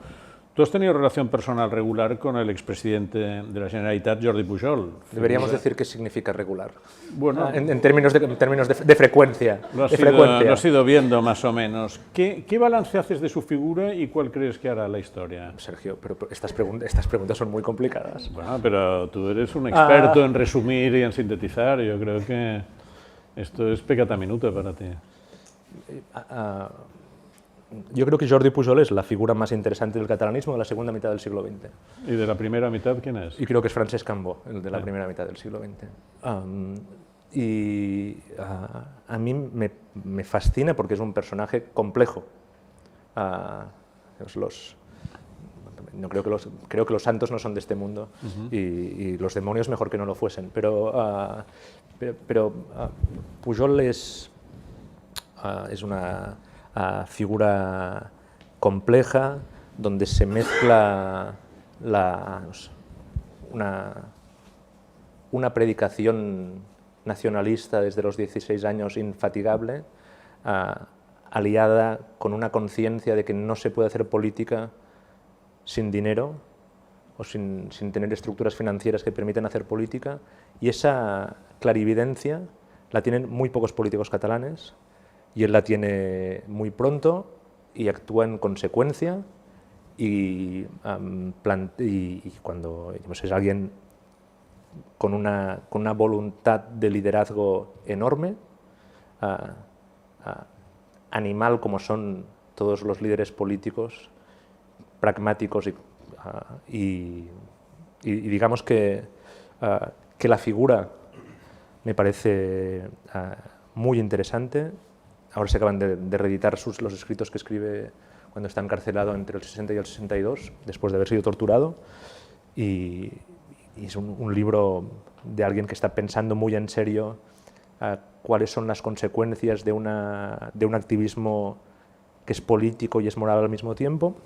tú has tenido relación personal regular con el expresidente de la Generalitat, Jordi Pujol. Deberíamos decir qué significa regular. Bueno, en términos de frecuencia. Lo has ido viendo más o menos. ¿Qué balance haces de su figura y cuál crees que hará la historia? Sergio, pero estas preguntas son muy complicadas. Bueno, pero tú eres un experto en resumir y en sintetizar. Yo creo que esto es peccata minuta para ti. Yo creo que Jordi Pujol es la figura más interesante del catalanismo de la segunda mitad del siglo XX. ¿Y de la primera mitad quién es? Y creo que es Francesc Cambó, el de la primera mitad del siglo XX. A mí me fascina porque es un personaje complejo. Creo que los santos no son de este mundo, y los demonios mejor que no lo fuesen. Pero Pujol es una figura compleja, donde se mezcla una predicación nacionalista desde los 16 años infatigable, aliada con una conciencia de que no se puede hacer política sin dinero o sin tener estructuras financieras que permitan hacer política, y esa clarividencia la tienen muy pocos políticos catalanes, y él la tiene muy pronto y actúa en consecuencia, y cuando es alguien con una voluntad de liderazgo enorme, animal como son todos los líderes políticos, pragmáticos, y digamos que la figura me parece muy interesante. Ahora se acaban de reeditar los escritos que escribe cuando está encarcelado entre el 60 y el 62, después de haber sido torturado, y es un libro de alguien que está pensando muy en serio cuáles son las consecuencias de un activismo que es político y es moral al mismo tiempo,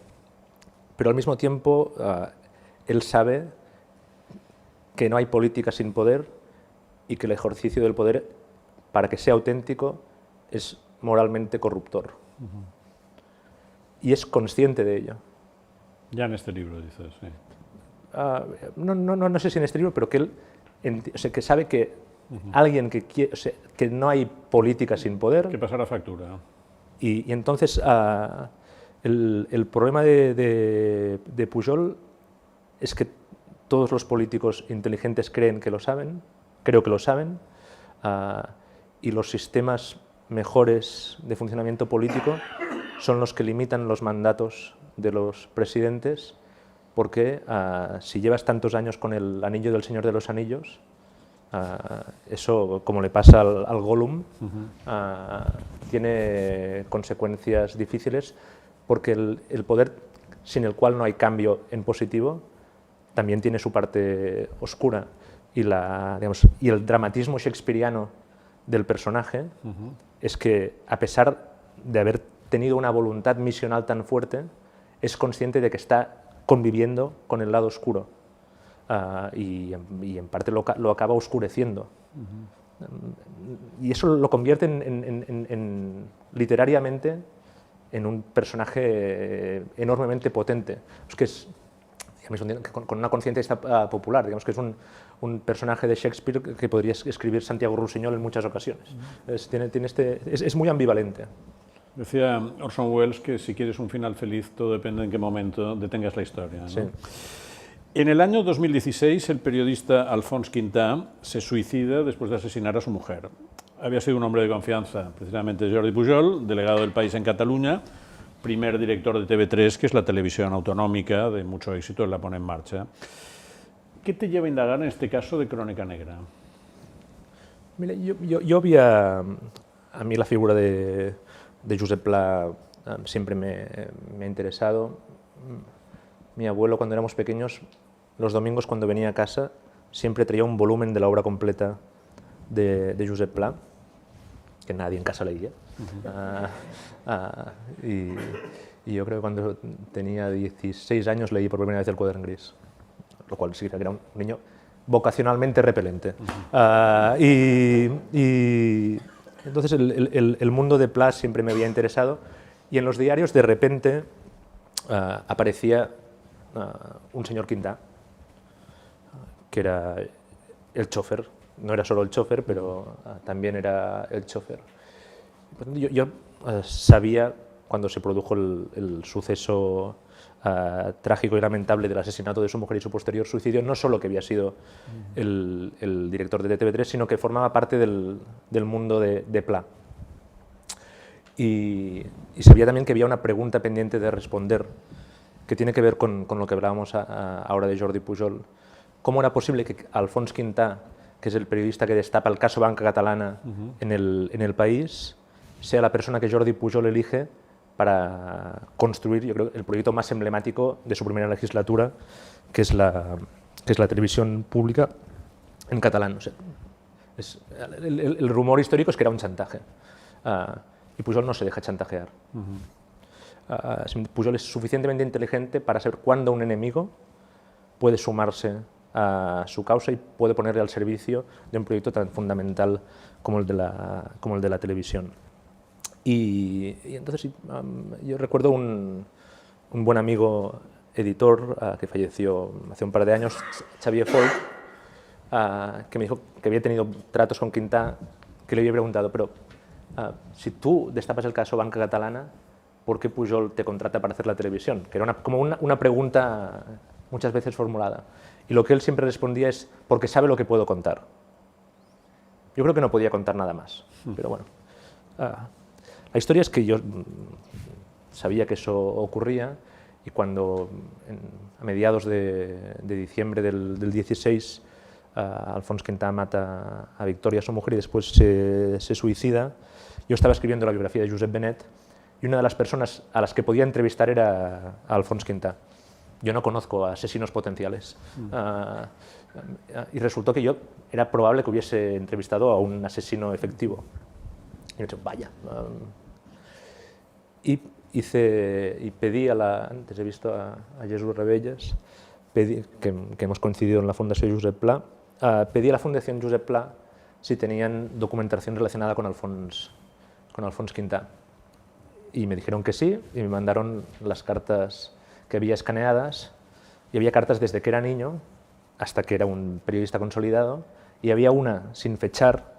pero al mismo tiempo él sabe que no hay política sin poder, y que el ejercicio del poder, para que sea auténtico, es moralmente corruptor. Y es consciente de ello. Ya en este libro dices, sí. No sé si en este libro, pero que él que sabe que alguien que quiere, que no hay política sin poder. Que pasa la factura. Y entonces el problema de Pujol es que todos los políticos inteligentes creen que lo saben, creo que lo saben, y los sistemas mejores de funcionamiento político son los que limitan los mandatos de los presidentes, porque si llevas tantos años con el anillo del Señor de los Anillos, eso, como le pasa al Gollum, tiene consecuencias difíciles, porque el poder sin el cual no hay cambio en positivo también tiene su parte oscura, y el dramatismo shakespeariano del personaje es que, a pesar de haber tenido una voluntad misional tan fuerte, es consciente de que está conviviendo con el lado oscuro y en parte lo acaba oscureciendo. Y eso lo convierte literariamente en un personaje enormemente potente. Es que es, con una conciencia popular, digamos que es un personaje de Shakespeare que podría escribir Santiago Rusiñol en muchas ocasiones. Es muy ambivalente. Decía Orson Welles que si quieres un final feliz, todo depende en qué momento detengas la historia, ¿no? Sí. En el año 2016, el periodista Alfons Quintà se suicida después de asesinar a su mujer. Había sido un hombre de confianza, precisamente Jordi Pujol, delegado del país en Cataluña, primer director de TV3, que es la televisión autonómica de mucho éxito, la pone en marcha. ¿Qué te lleva a indagar en este caso de Crónica Negra? Mira, yo vi a mí la figura de Josep Pla siempre me ha interesado. Mi abuelo, cuando éramos pequeños, los domingos cuando venía a casa, siempre traía un volumen de la obra completa de Josep Pla, que nadie en casa leía. Y yo creo que cuando tenía 16 años leí por primera vez El cuaderno gris, lo cual significa que era un niño vocacionalmente repelente. Entonces el mundo de Pla siempre me había interesado, y en los diarios de repente aparecía un señor Quintà, que era el chofer. No era solo el chofer, pero también era el chofer. Yo sabía, cuando se produjo el suceso trágico y lamentable del asesinato de su mujer y su posterior suicidio, no solo que había sido el director de TV3, sino que formaba parte del mundo de Pla. Y sabía también que había una pregunta pendiente de responder, que tiene que ver con lo que hablábamos ahora de Jordi Pujol. ¿Cómo era posible que Alfons Quintà, que es el periodista que destapa el caso Banca Catalana en el país, sea la persona que Jordi Pujol elige para construir, yo creo, el proyecto más emblemático de su primera legislatura, que es la televisión pública en catalán? O sea, el rumor histórico es que era un chantaje, y Pujol no se deja chantajear. Pujol es suficientemente inteligente para saber cuándo un enemigo puede sumarse a su causa y puede ponerle al servicio de un proyecto tan fundamental como el de la televisión. Y entonces yo recuerdo un buen amigo editor que falleció hace un par de años, Xavier Folk, que me dijo que había tenido tratos con Quintà, que le había preguntado, pero si tú destapas el caso Banca Catalana, ¿por qué Pujol te contrata para hacer la televisión? Que era como una pregunta muchas veces formulada. Y lo que él siempre respondía es, porque sabe lo que puedo contar. Yo creo que no podía contar nada más, pero bueno. La historia es que yo sabía que eso ocurría, y cuando a mediados de diciembre del 16 Alfons Quintà mata a Victòria, su mujer, y después se suicida, yo estaba escribiendo la biografía de Josep Benet, y una de las personas a las que podía entrevistar era a Alfons Quintà. Yo no conozco a asesinos potenciales. Y resultó que era probable que hubiese entrevistado a un asesino efectivo. Y he dicho, vaya. Y pedí antes he visto a Jesús Rebelles, que hemos coincidido en la Fundación Josep Pla, pedí a la Fundación Josep Pla si tenían documentación relacionada con Alfons Quintà. Y me dijeron que sí, y me mandaron las cartas que había escaneadas, y había cartas desde que era niño hasta que era un periodista consolidado, y había una sin fechar,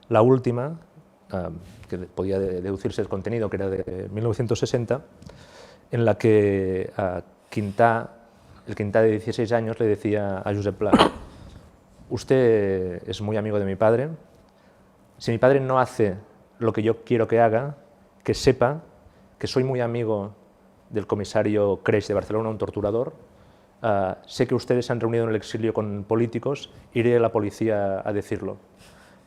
la última, que podía deducirse el contenido, que era de 1960, en la que el Quintà de 16 años le decía a Josep Pla, usted es muy amigo de mi padre, si mi padre no hace lo que yo quiero que haga, que sepa que soy muy amigo del comisario Creix de Barcelona, un torturador, sé que ustedes se han reunido en el exilio con políticos, iré a la policía a decirlo.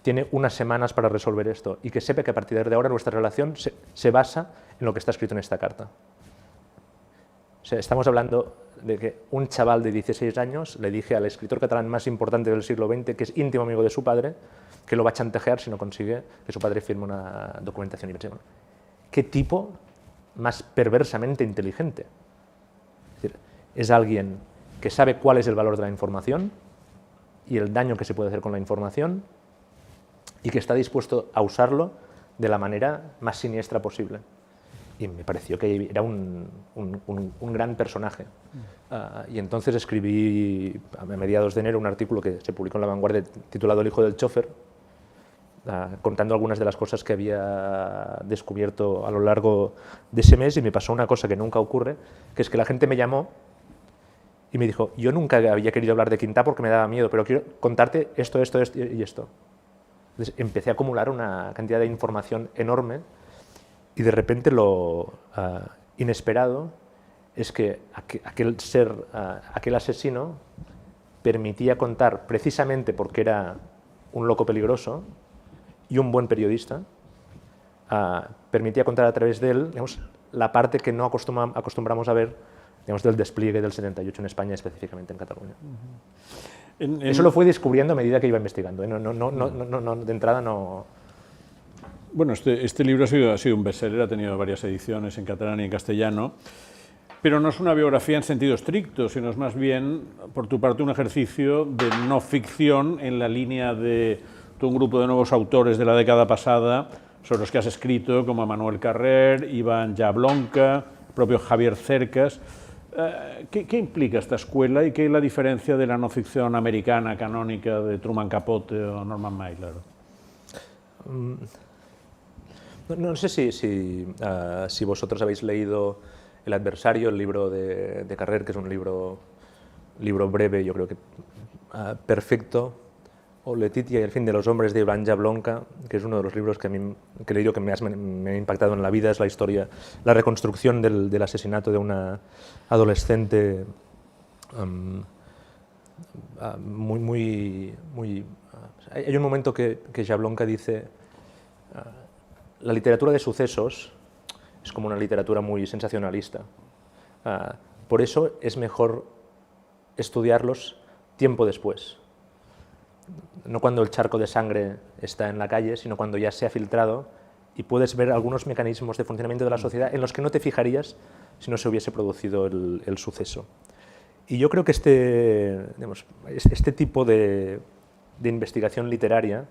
Tiene unas semanas para resolver esto, y que sepa que a partir de ahora nuestra relación se basa en lo que está escrito en esta carta. O sea, estamos hablando de que un chaval de 16 años le dije al escritor catalán más importante del siglo XX, que es íntimo amigo de su padre, que lo va a chantajear si no consigue que su padre firme una documentación. Y pensé, bueno, ¿qué tipo más perversamente inteligente? Es decir, es alguien que sabe cuál es el valor de la información y el daño que se puede hacer con la información y que está dispuesto a usarlo de la manera más siniestra posible. Y me pareció que era un gran personaje. Y entonces escribí a mediados de enero un artículo que se publicó en La Vanguardia titulado El hijo del chofer, contando algunas de las cosas que había descubierto a lo largo de ese mes, y me pasó una cosa que nunca ocurre, que es que la gente me llamó y me dijo, yo nunca había querido hablar de Quintá porque me daba miedo, pero quiero contarte esto, esto, esto y esto. Entonces empecé a acumular una cantidad de información enorme y de repente lo inesperado es que aquel asesino permitía contar, precisamente porque era un loco peligroso y un buen periodista, permitía contar a través de él, digamos, la parte que no acostumbramos a ver, digamos, del despliegue del 78 en España, específicamente en Cataluña. Eso lo fui descubriendo a medida que iba investigando, ¿eh? De entrada no... Bueno, este libro ha sido un bestseller, ha tenido varias ediciones en catalán y en castellano, pero no es una biografía en sentido estricto, sino es más bien, por tu parte, un ejercicio de no ficción en la línea de todo un grupo de nuevos autores de la década pasada, sobre los que has escrito, como Manuel Carrer, Iván Jablonka, el propio Javier Cercas. ¿Qué implica esta escuela y qué es la diferencia de la no ficción americana canónica de Truman Capote o Norman Mailer? No sé si vosotros habéis leído El adversario, el libro de Carrer, que es un libro breve, yo creo que perfecto, o Letitia y el fin de los hombres de Iván Jablonka, que es uno de los libros que he leído que me ha impactado en la vida. Es la historia, la reconstrucción del asesinato de una adolescente hay un momento que Jablonka dice, la literatura de sucesos es como una literatura muy sensacionalista. Por eso es mejor estudiarlos tiempo después. No cuando el charco de sangre está en la calle, sino cuando ya se ha filtrado y puedes ver algunos mecanismos de funcionamiento de la sociedad en los que no te fijarías si no se hubiese producido el suceso. Y yo creo que este tipo de investigación literaria,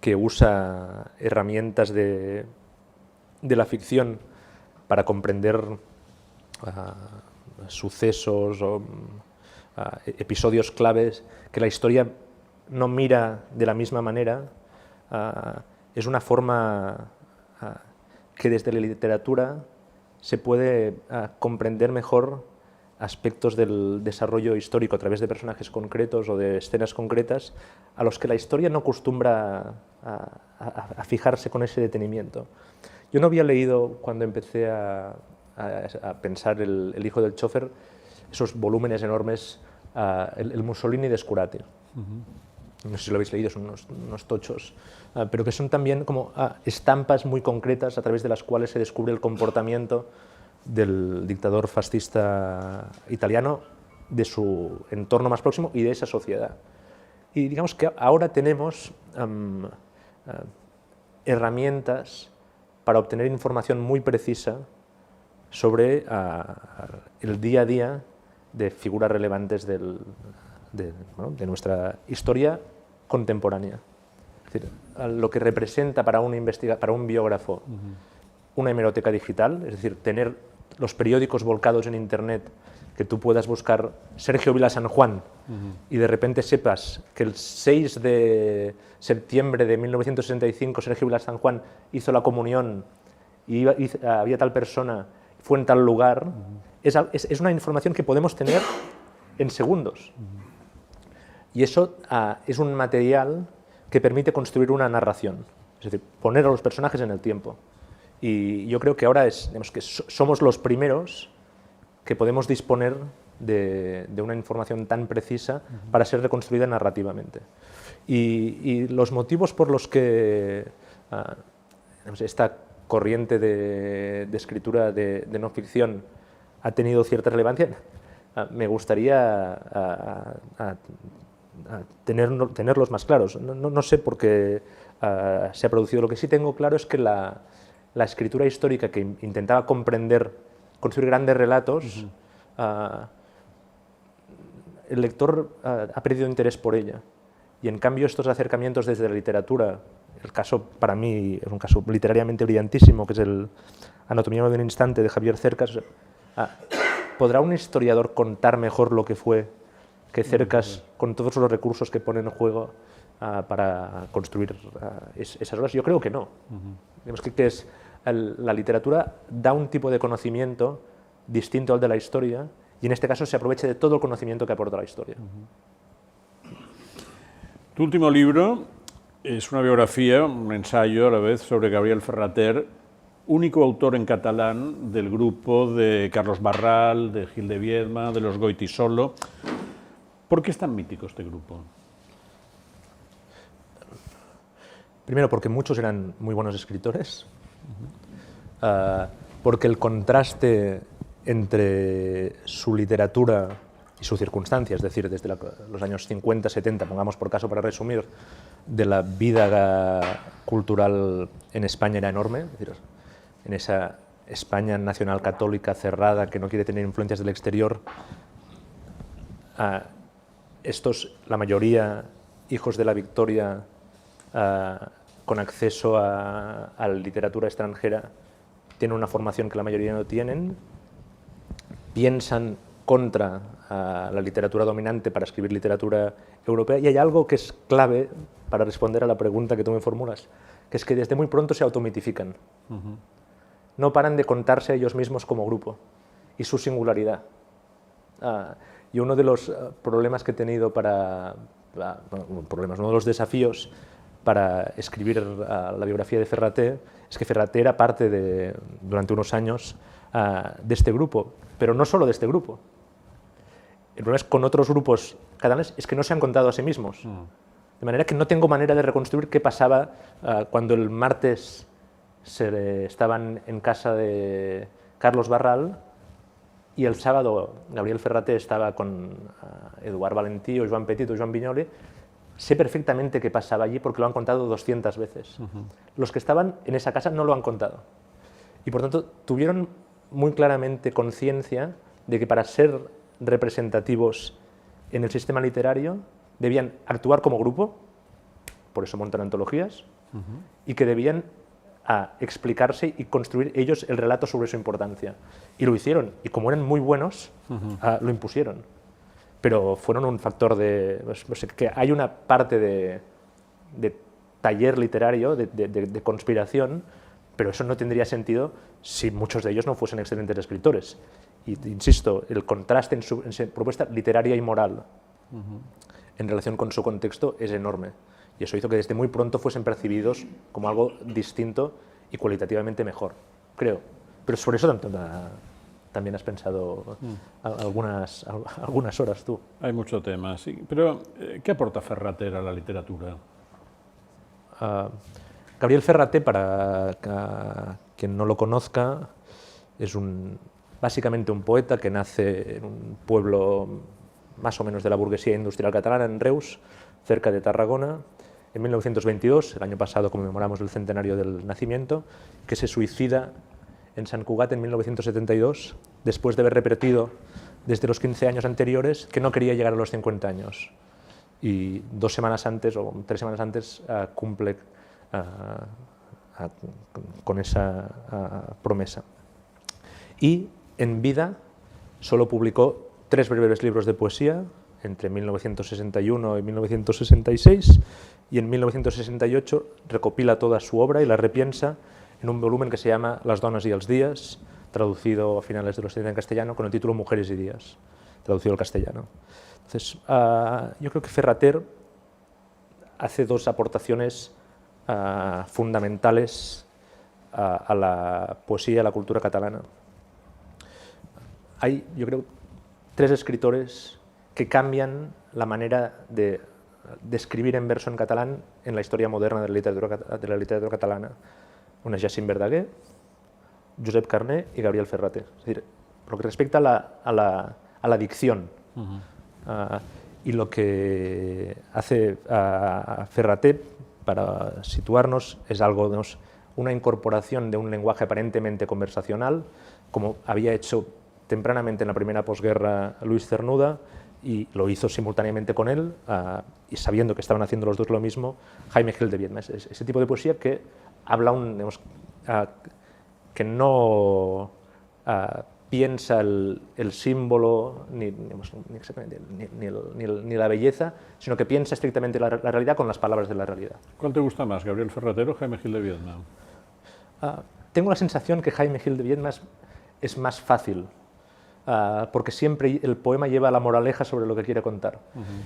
que usa herramientas de la ficción para comprender sucesos o episodios claves que la historia no mira de la misma manera, es una forma que desde la literatura se puede comprender mejor aspectos del desarrollo histórico a través de personajes concretos o de escenas concretas a los que la historia no acostumbra a fijarse con ese detenimiento. Yo no había leído, cuando empecé a pensar el hijo del chofer, esos volúmenes enormes, el Mussolini de Scurati. No sé si lo habéis leído, son unos tochos, pero que son también como estampas muy concretas a través de las cuales se descubre el comportamiento del dictador fascista italiano, de su entorno más próximo y de esa sociedad. Y digamos que ahora tenemos herramientas para obtener información muy precisa sobre el día a día de figuras relevantes de nuestra historia contemporánea. Es decir, lo que representa para un biógrafo una hemeroteca digital, es decir, tener los periódicos volcados en Internet, que tú puedas buscar Sergio Vila San Juan y de repente sepas que el 6 de septiembre de 1965 Sergio Vila San Juan hizo la comunión y había tal persona, fue en tal lugar, es una información que podemos tener en segundos. Y eso es un material que permite construir una narración, es decir, poner a los personajes en el tiempo. Y yo creo que ahora somos los primeros que podemos disponer de una información tan precisa para ser reconstruida narrativamente. Y los motivos por los que esta corriente de escritura de no ficción ha tenido cierta relevancia, me gustaría tenerlos más claros. No sé por qué se ha producido. Lo que sí tengo claro es que la escritura histórica que intentaba comprender, construir grandes relatos, el lector ha perdido interés por ella. Y en cambio estos acercamientos desde la literatura, el caso para mí es un caso literariamente brillantísimo, que es el Anatomía de un instante de Javier Cercas. ¿Podrá un historiador contar mejor lo que fue que Cercas, con todos los recursos que pone en juego para construir esas obras? Yo creo que no. Digamos que la literatura da un tipo de conocimiento distinto al de la historia, y en este caso se aprovecha de todo el conocimiento que aporta la historia. Tu último libro es una biografía, un ensayo a la vez sobre Gabriel Ferrater, único autor en catalán del grupo de Carlos Barral, de Gil de Viedma, de los Goytisolo. ¿Por qué es tan mítico este grupo? Primero, porque muchos eran muy buenos escritores, porque el contraste entre su literatura y su circunstancia, es decir, desde los años 50, 70, pongamos por caso para resumir, de la vida cultural en España era enorme. Es decir, en esa España nacional católica cerrada que no quiere tener influencias del exterior, estos, la mayoría, hijos de la Victoria, con acceso a la literatura extranjera, tienen una formación que la mayoría no tienen, piensan contra la literatura dominante para escribir literatura europea, y hay algo que es clave para responder a la pregunta que tú me formulas, que es que desde muy pronto se automitifican. No paran de contarse a ellos mismos como grupo y su singularidad. Y uno de los problemas que he tenido uno de los desafíos para escribir la biografía de Ferrater es que Ferrater era parte durante unos años de este grupo, pero no solo de este grupo. El problema es con otros grupos catalanes es que no se han contado a sí mismos. De manera que no tengo manera de reconstruir qué pasaba cuando el martes estaban en casa de Carlos Barral y el sábado Gabriel Ferrater estaba con Eduard Valentí o Joan Petit o Joan Vinyoli. Sé perfectamente qué pasaba allí porque lo han contado 200 veces. Los que estaban en esa casa no lo han contado. Y por tanto tuvieron muy claramente conciencia de que para ser representativos en el sistema literario debían actuar como grupo, por eso montan antologías, y que debían explicarse y construir ellos el relato sobre su importancia. Y lo hicieron, y como eran muy buenos, lo impusieron. Pero fueron un factor que hay una parte de taller literario, de conspiración, pero eso no tendría sentido si muchos de ellos no fuesen excelentes escritores. Y insisto, el contraste en su propuesta literaria y moral en relación con su contexto es enorme. Y eso hizo que desde muy pronto fuesen percibidos como algo distinto y cualitativamente mejor, creo. Pero sobre eso también has pensado algunas horas tú. Hay mucho tema, sí. Pero, ¿qué aporta Ferrater a la literatura? Gabriel Ferrater, para quien no lo conozca, es básicamente un poeta que nace en un pueblo más o menos de la burguesía industrial catalana, en Reus, cerca de Tarragona, en 1922, el año pasado conmemoramos el centenario del nacimiento, que se suicida en Sant Cugat en 1972, después de haber repetido desde los 15 años anteriores que no quería llegar a los 50 años. Y 2 semanas antes o 3 semanas antes cumple con esa promesa. Y en vida solo publicó 3 breves libros de poesía entre 1961 y 1966, y en 1968 recopila toda su obra y la repiensa en un volumen que se llama Las dones y els días, traducido a finales de los 70 en castellano, con el título Mujeres y días, traducido al castellano. Entonces, yo creo que Ferrater hace 2 aportaciones fundamentales a la poesía y a la cultura catalana. Hay, yo creo, 3 escritores que cambian la manera de escribir en verso en catalán en la historia moderna de la literatura catalana. Una es Jacint Verdaguer, Josep Carner y Gabriel Ferrater. Es decir, lo que respecta a la dicción. Y lo que hace a Ferraté, para situarnos, es algo, digamos, una incorporación de un lenguaje aparentemente conversacional, como había hecho tempranamente en la primera posguerra Luis Cernuda, y lo hizo simultáneamente con él, y sabiendo que estaban haciendo los dos lo mismo, Jaime Gil de Viedma. Ese tipo de poesía que habla que no piensa el símbolo ni la belleza, sino que piensa estrictamente la realidad con las palabras de la realidad. ¿Cuál te gusta más, Gabriel Ferrater o Jaime Gil de Viedma? Tengo la sensación que Jaime Gil de Viedma es más fácil, porque siempre el poema lleva la moraleja sobre lo que quiere contar.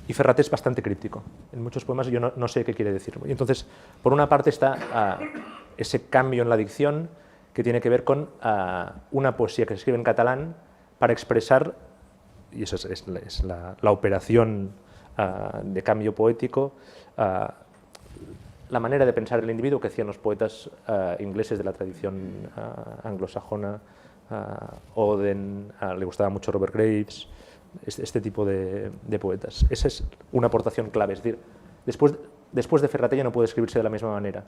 Y Ferraté es bastante crítico. En muchos poemas yo no sé qué quiere decir. Y entonces, por una parte está ese cambio en la dicción que tiene que ver con una poesía que se escribe en catalán para expresar, y eso es la operación de cambio poético, la manera de pensar el individuo que hacían los poetas ingleses de la tradición anglosajona. Oden, le gustaba mucho Robert Graves, este tipo de poetas. Esa es una aportación clave, es decir, después de Ferraté ya no puede escribirse de la misma manera.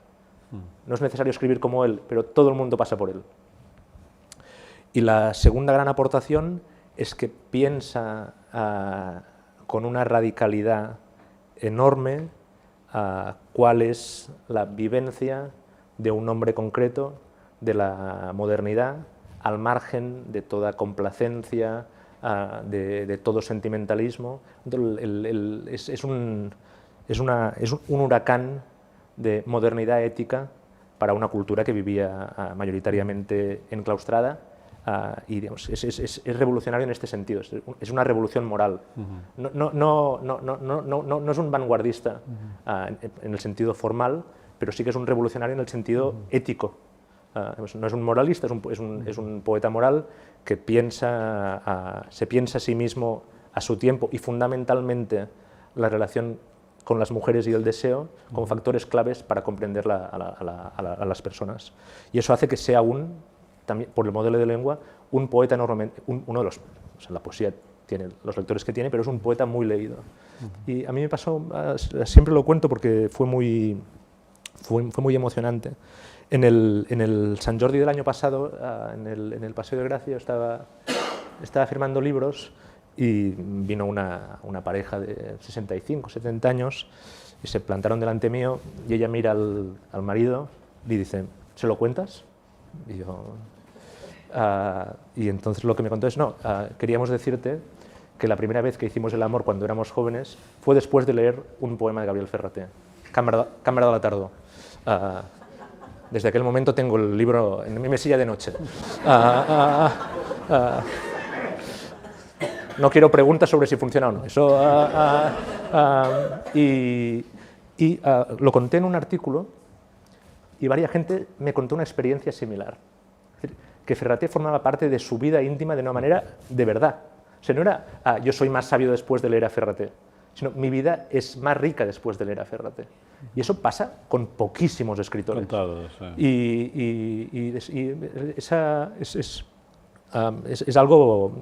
No es necesario escribir como él, pero todo el mundo pasa por él. Y la segunda gran aportación es que piensa con una radicalidad enorme cuál es la vivencia de un hombre concreto de la modernidad, al margen de toda complacencia, de todo sentimentalismo. Es un huracán de modernidad ética para una cultura que vivía mayoritariamente enclaustrada, y digamos, es revolucionario en este sentido, es una revolución moral. No es un vanguardista en el sentido formal, pero sí que es un revolucionario en el sentido ético. No es un moralista, es un poeta moral que se piensa a sí mismo, a su tiempo, y fundamentalmente la relación con las mujeres y el deseo como factores claves para comprender a las personas. Y eso hace que sea también por el modelo de lengua, un poeta enormemente, uno de los, o sea, la poesía tiene los lectores que tiene, pero es un poeta muy leído. Y a mí me pasó, siempre lo cuento porque fue muy emocionante. En el Sant Jordi del año pasado, en el Paseo de Gracia, estaba firmando libros y vino una pareja de 65, 70 años y se plantaron delante mío y ella mira al marido y dice, ¿se lo cuentas? Y yo... y entonces lo que me contó es, no, queríamos decirte que la primera vez que hicimos el amor cuando éramos jóvenes fue después de leer un poema de Gabriel Ferraté, Cámara de la Tardor. Desde aquel momento tengo el libro en mi mesilla de noche. No quiero preguntas sobre si funciona o no. Eso, lo conté en un artículo y varias gente me contó una experiencia similar. Es decir, que Ferraté formaba parte de su vida íntima de una manera de verdad. O sea, no era yo soy más sabio después de leer a Ferraté, sino mi vida es más rica después de leer a Ferraté. Y eso pasa con poquísimos escritores. Contados, sí. Y esa es algo...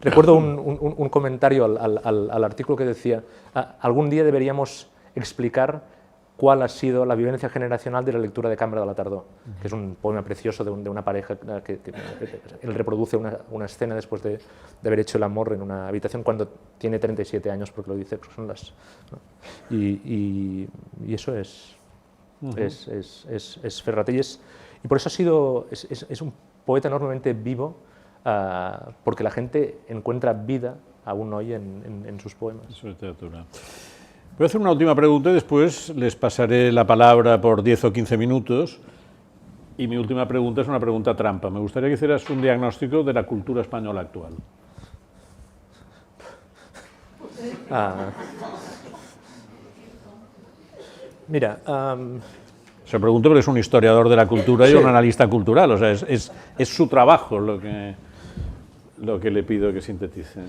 recuerdo un comentario al artículo que decía algún día deberíamos explicar cuál ha sido la vivencia generacional de la lectura de Cámara de la Tardor, que es un poema precioso de una pareja que él reproduce una escena después de haber hecho el amor en una habitación cuando tiene 37 años, porque lo dice, son las... ¿no? Y eso es Ferraté, y por eso es un poeta enormemente vivo, porque la gente encuentra vida aún hoy en sus poemas. Eso es literatura. Voy a hacer una última pregunta y después les pasaré la palabra por 10 o 15 minutos. Y mi última pregunta es una pregunta trampa. Me gustaría que hicieras un diagnóstico de la cultura española actual. Mira... Se pregunto porque es un historiador de la cultura y un analista cultural. O sea, es su trabajo lo que le pido que sintetice.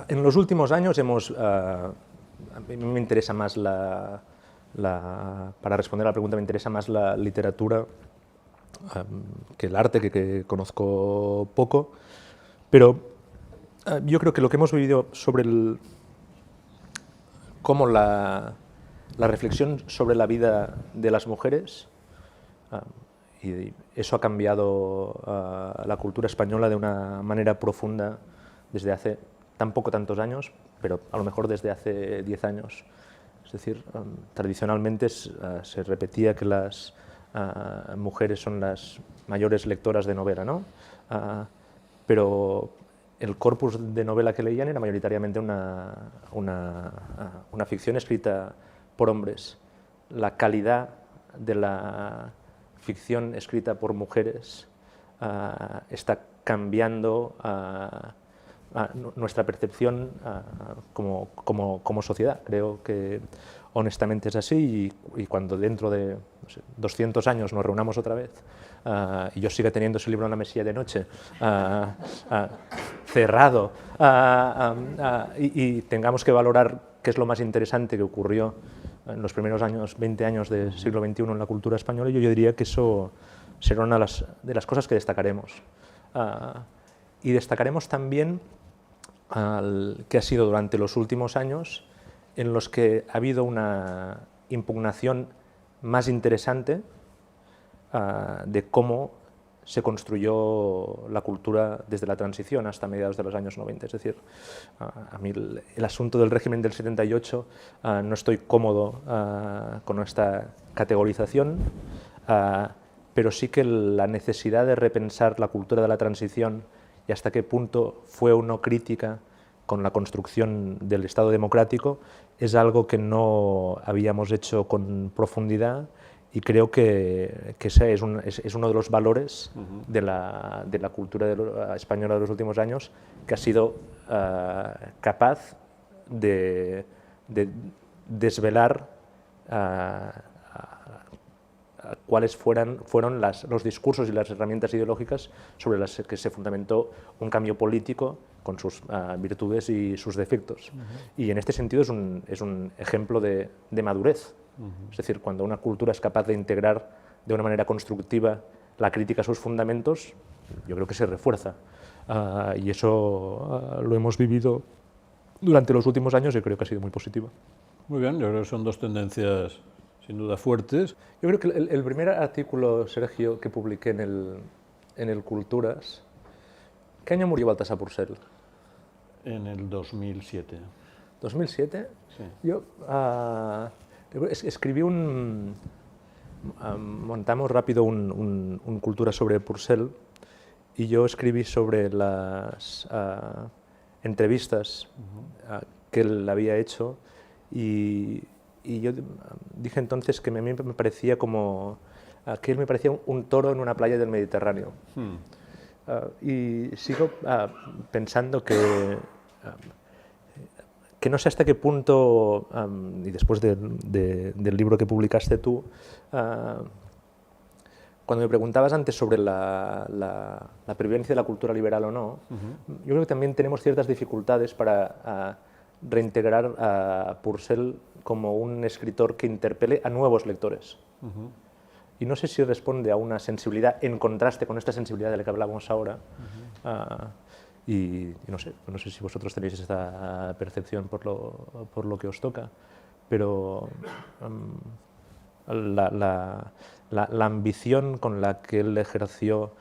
En los últimos años hemos... a mí me interesa más para responder a la pregunta, me interesa más la literatura que el arte, que conozco poco, pero yo creo que lo que hemos vivido sobre cómo la reflexión sobre la vida de las mujeres, y eso ha cambiado la cultura española de una manera profunda desde hace tampoco tantos años, pero a lo mejor desde hace 10 años. Es decir, tradicionalmente se repetía que las mujeres son las mayores lectoras de novela, ¿no? Pero el corpus de novela que leían era mayoritariamente una ficción escrita por hombres. La calidad de la ficción escrita por mujeres está cambiando nuestra percepción como sociedad. Creo que honestamente es así, y cuando dentro de no sé, 200 años nos reunamos otra vez y yo siga teniendo ese libro en la mesilla de noche cerrado y tengamos que valorar qué es lo más interesante que ocurrió en los primeros 20 años del siglo XXI en la cultura española, yo diría que eso será una de las cosas que destacaremos. Y destacaremos también que ha sido durante los últimos años en los que ha habido una impugnación más interesante de cómo se construyó la cultura desde la transición hasta mediados de los años 90. Es decir, a mí el asunto del régimen del 78 no estoy cómodo con esta categorización, pero sí que la necesidad de repensar la cultura de la transición y hasta qué punto fue o no crítica con la construcción del Estado democrático es algo que no habíamos hecho con profundidad, y creo que ese es uno de los valores de la cultura española de los últimos años, que ha sido capaz de desvelar cuáles fueron los discursos y las herramientas ideológicas sobre las que se fundamentó un cambio político con sus virtudes y sus defectos. Y en este sentido es un ejemplo de madurez. Es decir, cuando una cultura es capaz de integrar de una manera constructiva la crítica a sus fundamentos, yo creo que se refuerza. Y eso lo hemos vivido durante los últimos años y creo que ha sido muy positivo. Muy bien, yo creo que son dos tendencias sin duda fuertes. Yo creo que el primer artículo, Sergio, que publiqué en el Culturas, ¿qué año murió Baltasar Porcel? En el 2007. ¿2007? Sí. Yo escribí montamos rápido un Cultura sobre Porcel, y yo escribí sobre las entrevistas que él había hecho, y yo dije entonces que a mí me parecía que él me parecía un toro en una playa del Mediterráneo. Y sigo pensando que no sé hasta qué punto, y después del libro que publicaste tú, cuando me preguntabas antes sobre la pervivencia de la cultura liberal o no, yo creo que también tenemos ciertas dificultades para reintegrar a Porcel como un escritor que interpele a nuevos lectores. Y no sé si responde a una sensibilidad en contraste con esta sensibilidad de la que hablábamos ahora. Y no sé si vosotros tenéis esta percepción por lo que os toca, pero la ambición con la que él ejerció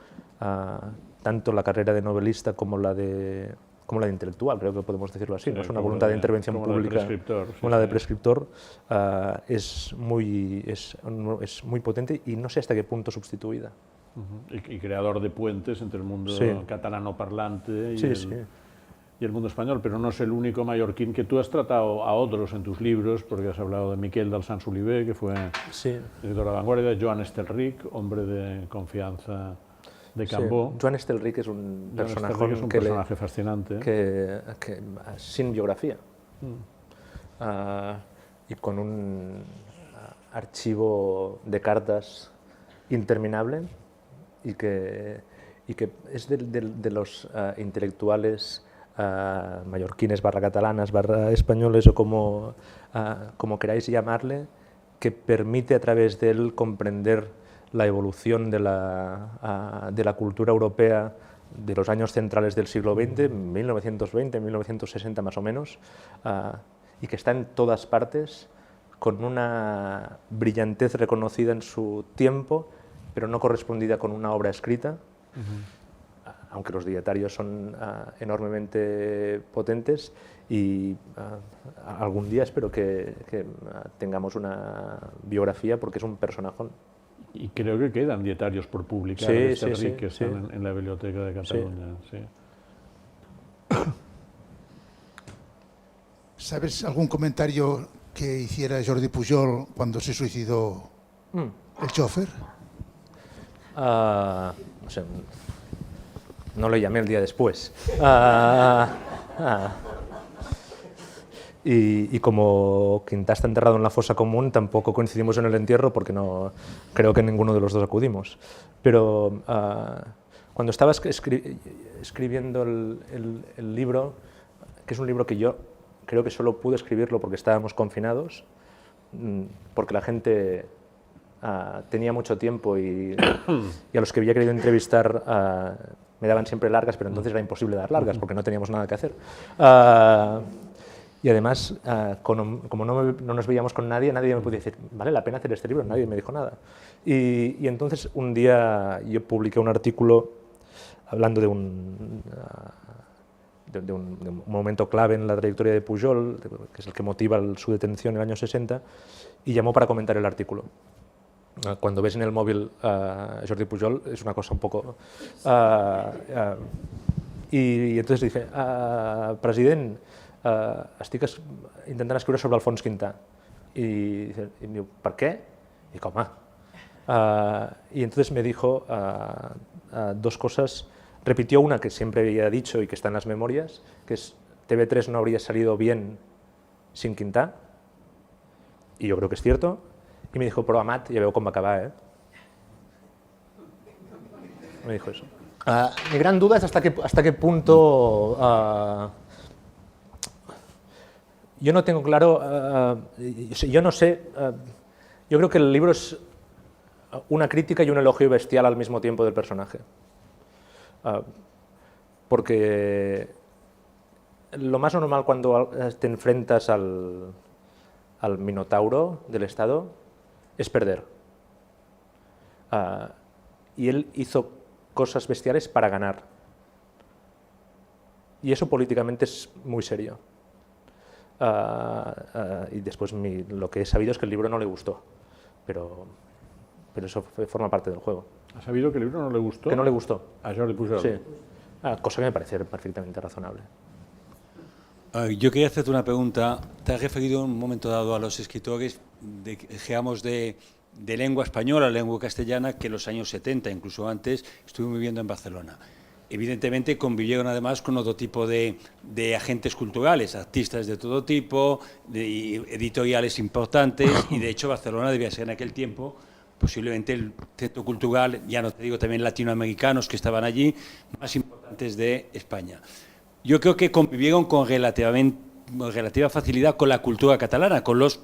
tanto la carrera de novelista como la de intelectual, creo que podemos decirlo así, ¿no? Es una voluntad de intervención pública como la de prescriptor, es muy potente, y no sé hasta qué punto sustituida. Y creador de puentes entre el mundo catalano parlante y el mundo español, pero no es el único mallorquín. Que tú has tratado a otros en tus libros, porque has hablado de Miquel del Sant Oliver, que fue editor de La Vanguardia, de Joan Estelric, hombre de confianza de Cambó. Joan Estelric es un personaje fascinante, sin biografía, y con un archivo de cartas interminable, y que es de los intelectuales mallorquines / catalanas / españoles, o como queráis llamarle, que permite a través de él comprender la evolución de la cultura europea de los años centrales del siglo XX, 1920, 1960 más o menos, y que está en todas partes, con una brillantez reconocida en su tiempo, pero no correspondida con una obra escrita, aunque los dietarios son enormemente potentes, y algún día espero que tengamos una biografía, porque es un personajón. Y creo que quedan dietarios por publicar de Sterrick, que están en la Biblioteca de Cataluña. Sí. ¿Sabes algún comentario que hiciera Jordi Pujol cuando se suicidó el chofer? No sé, no lo llamé el día después. Y como Quintà está enterrado en la fosa común, tampoco coincidimos en el entierro, porque no creo que ninguno de los dos acudimos. Pero cuando estaba escribiendo el libro, que es un libro que yo creo que solo pude escribirlo porque estábamos confinados, porque la gente tenía mucho tiempo y a los que había querido entrevistar me daban siempre largas, pero entonces era imposible dar largas porque no teníamos nada que hacer. Y además, como no nos veíamos con nadie, nadie me podía decir, ¿vale la pena hacer este libro? Nadie me dijo nada. Y entonces un día yo publiqué un artículo hablando de un momento clave en la trayectoria de Pujol, que es el que motiva su detención en el año 60, y llamó para comentar el artículo. Cuando ves en el móvil Jordi Pujol es una cosa un poco... y entonces dice, president, estic intentant escriure sobre Alfons Quintà. Y diu, ¿per qué? Y digo, y entonces me dijo dos cosas. Repitió una que siempre había dicho y que está en las memorias, que es TV3 no habría salido bien sin Quintà, y yo creo que es cierto. Y me dijo, però Amat, ja veu com va acabar, ¿eh? Me dijo eso. Mi gran duda es hasta qué punto... yo no tengo claro, yo no sé, yo creo que el libro es una crítica y un elogio bestial al mismo tiempo del personaje. Porque lo más normal cuando te enfrentas al minotauro del Estado es perder. Y él hizo cosas bestiales para ganar. Y eso políticamente es muy serio. Y después lo que he sabido es que el libro no le gustó, pero eso forma parte del juego. ¿Has sabido que el libro no le gustó? Que no le gustó. A Jordi Pujol. Sí. Cosa que me parece perfectamente razonable. Yo quería hacerte una pregunta. Te has referido en un momento dado a los escritores, digamos, de lengua española, lengua castellana, que en los años 70, incluso antes, estuvieron viviendo en Barcelona. Evidentemente convivieron además con otro tipo de agentes culturales, artistas de todo tipo, editoriales importantes, y de hecho Barcelona debía ser en aquel tiempo posiblemente el centro cultural, ya no te digo también latinoamericanos que estaban allí, más importantes de España. Yo creo que convivieron con relativa facilidad con la cultura catalana, con los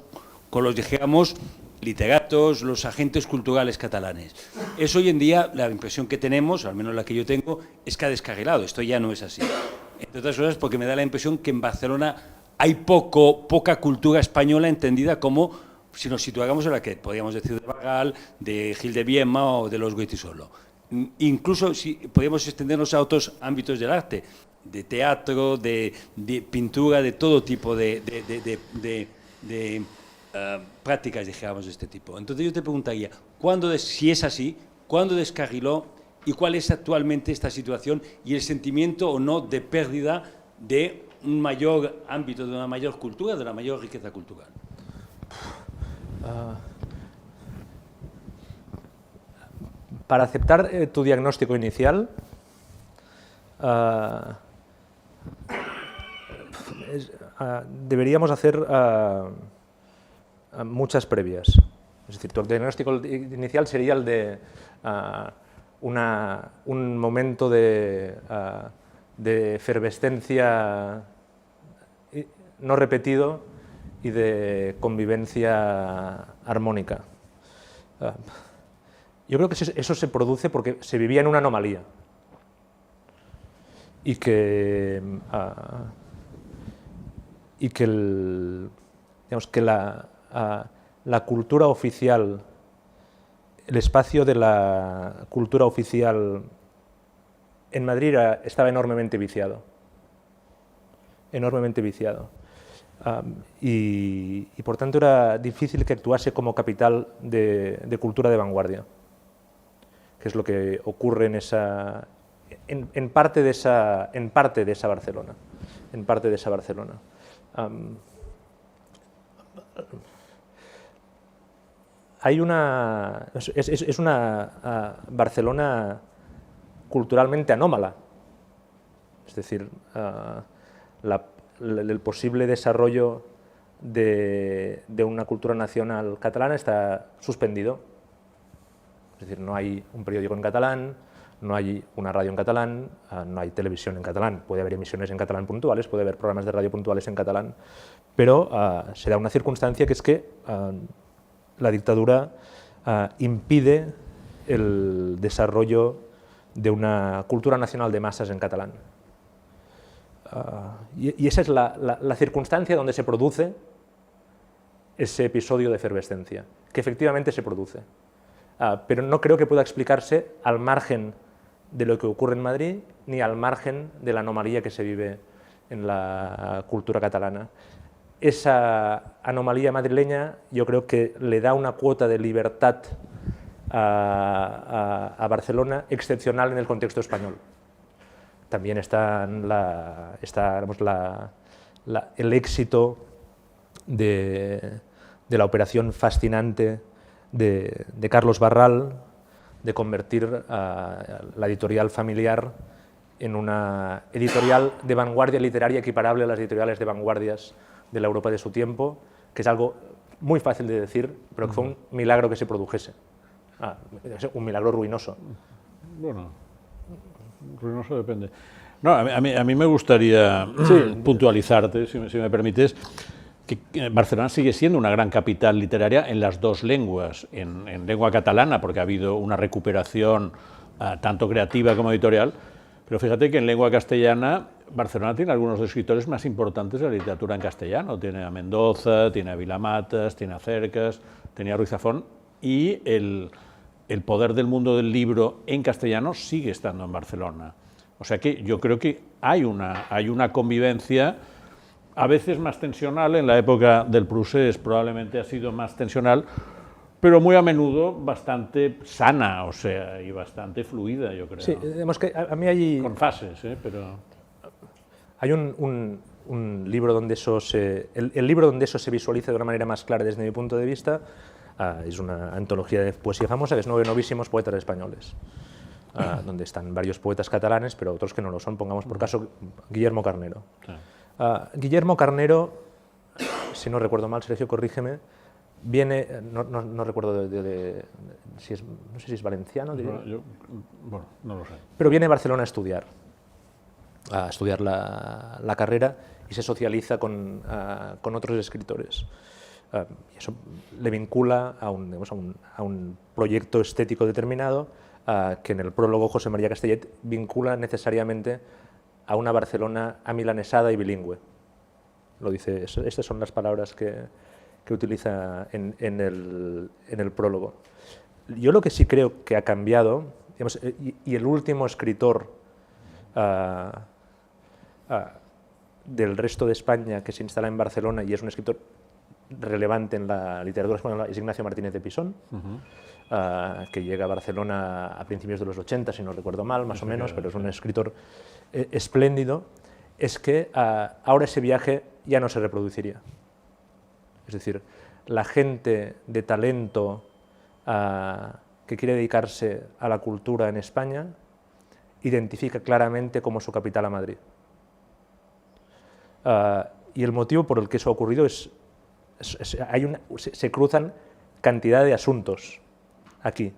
digamos, literatos, los agentes culturales catalanes. Eso hoy en día, la impresión que tenemos, al menos la que yo tengo, es que ha descarrilado. Esto ya no es así. Entre otras cosas porque me da la impresión que en Barcelona hay poca cultura española entendida como, si nos situáramos en la que podríamos decir de Barral, de Gil de Viema o de los Goytisolo. Incluso si podríamos extendernos a otros ámbitos del arte, de teatro, de pintura, de todo tipo de prácticas, digamos, de este tipo. Entonces yo te preguntaría, si es así, ¿cuándo descarriló y cuál es actualmente esta situación y el sentimiento o no de pérdida de un mayor ámbito, de una mayor cultura, de una mayor riqueza cultural? Para aceptar tu diagnóstico inicial, deberíamos hacer muchas previas. Es decir, tu diagnóstico inicial sería el de un momento de efervescencia no repetido y de convivencia armónica. Yo creo que eso se produce porque se vivía en una anomalía y que, digamos que la cultura oficial, el espacio de la cultura oficial en Madrid estaba enormemente viciado. Enormemente viciado. Y por tanto era difícil que actuase como capital de cultura de vanguardia, que es lo que ocurre en parte de esa Barcelona. En parte de esa Barcelona. Es una Barcelona culturalmente anómala. Es decir, el posible desarrollo de una cultura nacional catalana está suspendido. Es decir, no hay un periódico en catalán, no hay una radio en catalán, no hay televisión en catalán. Puede haber emisiones en catalán puntuales, puede haber programas de radio puntuales en catalán, pero se da una circunstancia que es que la dictadura impide el desarrollo de una cultura nacional de masas en catalán. Y esa es la circunstancia donde se produce ese episodio de efervescencia, que efectivamente se produce. Pero no creo que pueda explicarse al margen de lo que ocurre en Madrid, ni al margen de la anomalía que se vive en la cultura catalana. Esa anomalía madrileña yo creo que le da una cuota de libertad a Barcelona excepcional en el contexto español. También está el éxito de la operación fascinante de Carlos Barral de convertir la editorial familiar en una editorial de vanguardia literaria equiparable a las editoriales de vanguardias de la Europa de su tiempo, que es algo muy fácil de decir, pero que fue un milagro que se produjese. Un milagro ruinoso. Bueno, ruinoso depende. No, a mí me gustaría puntualizarte, si me permites, que Barcelona sigue siendo una gran capital literaria en las dos lenguas, en lengua catalana, porque ha habido una recuperación tanto creativa como editorial, pero fíjate que en lengua castellana Barcelona tiene algunos de los escritores más importantes de la literatura en castellano. Tiene a Mendoza, tiene a Vilamatas, tiene a Cercas, tiene a Ruiz Zafón, y el poder del mundo del libro en castellano sigue estando en Barcelona. O sea que yo creo que hay una convivencia, a veces más tensional. En la época del Procés probablemente ha sido más tensional, pero muy a menudo bastante sana, o sea, y bastante fluida, yo creo. Sí, digamos que a mí hay... Con fases, pero... Hay un libro donde eso el libro donde eso se visualiza de una manera más clara desde mi punto de vista, es una antología de poesía famosa, que es 9 novísimos poetas españoles, donde están varios poetas catalanes, pero otros que no lo son. Pongamos por caso Guillermo Carnero. Guillermo Carnero, si no recuerdo mal, Sergio, corrígeme, viene, no recuerdo si es, no sé si es valenciano, bueno, no lo sé. Pero viene a Barcelona a estudiar la carrera y se socializa con otros escritores. Y eso le vincula a un proyecto estético determinado, que en el prólogo José María Castellet vincula necesariamente a una Barcelona amilanesada y bilingüe. Lo dice, estas son las palabras que utiliza en el prólogo. Yo lo que sí creo que ha cambiado, digamos, y el último escritor del resto de España que se instala en Barcelona y es un escritor relevante en la literatura española es Ignacio Martínez de Pisón, que llega a Barcelona a principios de los 80, si no recuerdo mal, más o menos, pero es un escritor espléndido. Es que ahora ese viaje ya no se reproduciría. Es decir, la gente de talento que quiere dedicarse a la cultura en España identifica claramente como su capital a Madrid. Y el motivo por el que eso ha ocurrido es se cruzan cantidad de asuntos aquí,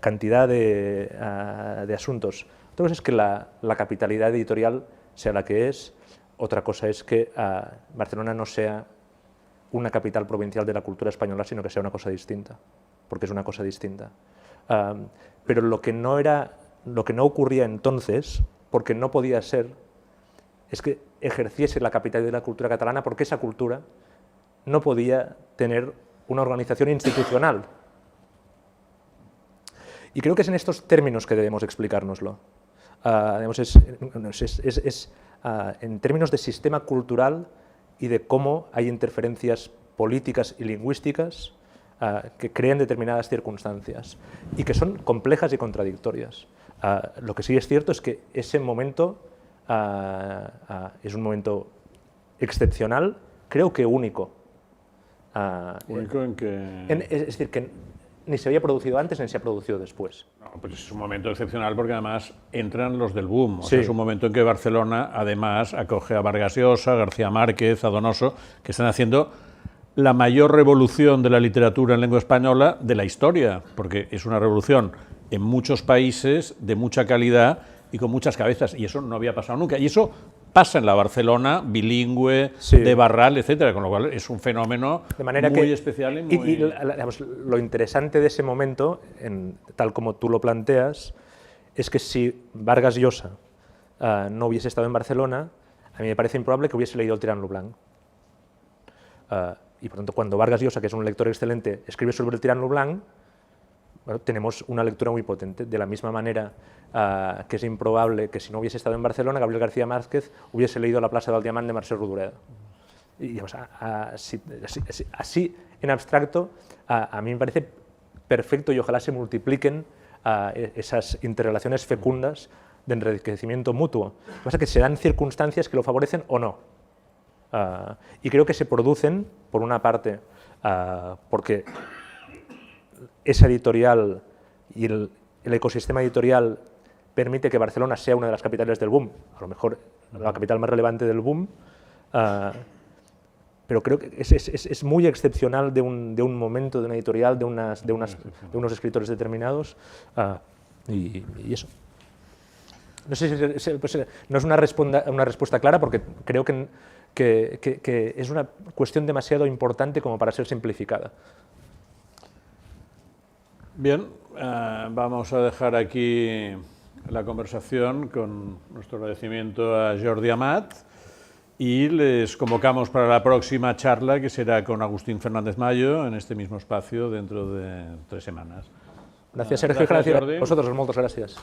cantidad de asuntos. Otra cosa es que la capitalidad editorial sea la que es, otra cosa es que Barcelona no sea una capital provincial de la cultura española, sino que sea una cosa distinta, porque es una cosa distinta. Pero lo que no ocurría entonces, porque no podía ser, es que ejerciese la capitalidad de la cultura catalana, porque esa cultura no podía tener una organización institucional. Y creo que es en estos términos que debemos explicárnoslo. En términos de sistema cultural y de cómo hay interferencias políticas y lingüísticas que crean determinadas circunstancias y que son complejas y contradictorias. Lo que sí es cierto es que ese momento es un momento excepcional, creo que único. ¿Único en que...? Es decir, que ni se había producido antes ni se ha producido después. No, pues es un momento excepcional porque además entran los del boom. O Sí. sea, es un momento en que Barcelona además acoge a Vargas Llosa, García Márquez, a Donoso, que están haciendo la mayor revolución de la literatura en lengua española de la historia, porque es una revolución en muchos países de mucha calidad y con muchas cabezas, y eso no había pasado nunca. Y eso pasa en la Barcelona bilingüe, Sí. de Barral, etcétera, con lo cual es un fenómeno De manera muy que, especial y muy... digamos, lo interesante de ese momento, tal como tú lo planteas, es que si Vargas Llosa no hubiese estado en Barcelona, a mí me parece improbable que hubiese leído el Tirant lo Blanc. Y por tanto, cuando Vargas Llosa, que es un lector excelente, escribe sobre el Tirant lo Blanc, bueno, tenemos una lectura muy potente. De la misma manera que es improbable que si no hubiese estado en Barcelona, Gabriel García Márquez hubiese leído La plaça del Diamant de Mercè Rodoreda. Y digamos, así en abstracto, a mí me parece perfecto y ojalá se multipliquen esas interrelaciones fecundas de enriquecimiento mutuo. Lo que pasa es que se dan circunstancias que lo favorecen o no. Y creo que se producen, por una parte, porque esa editorial y el ecosistema editorial permite que Barcelona sea una de las capitales del boom, a lo mejor la capital más relevante del boom, pero creo que es muy excepcional de un momento, de una editorial, de unos escritores determinados, y eso. No sé si pues, no es una respuesta clara, porque creo que es una cuestión demasiado importante como para ser simplificada. Bien, vamos a dejar aquí la conversación con nuestro agradecimiento a Jordi Amat y les convocamos para la próxima charla, que será con Agustín Fernández Mayo en este mismo espacio dentro de 3 semanas. Gracias, Sergio. Gracias Jordi. a vosotros. Moltes gràcies.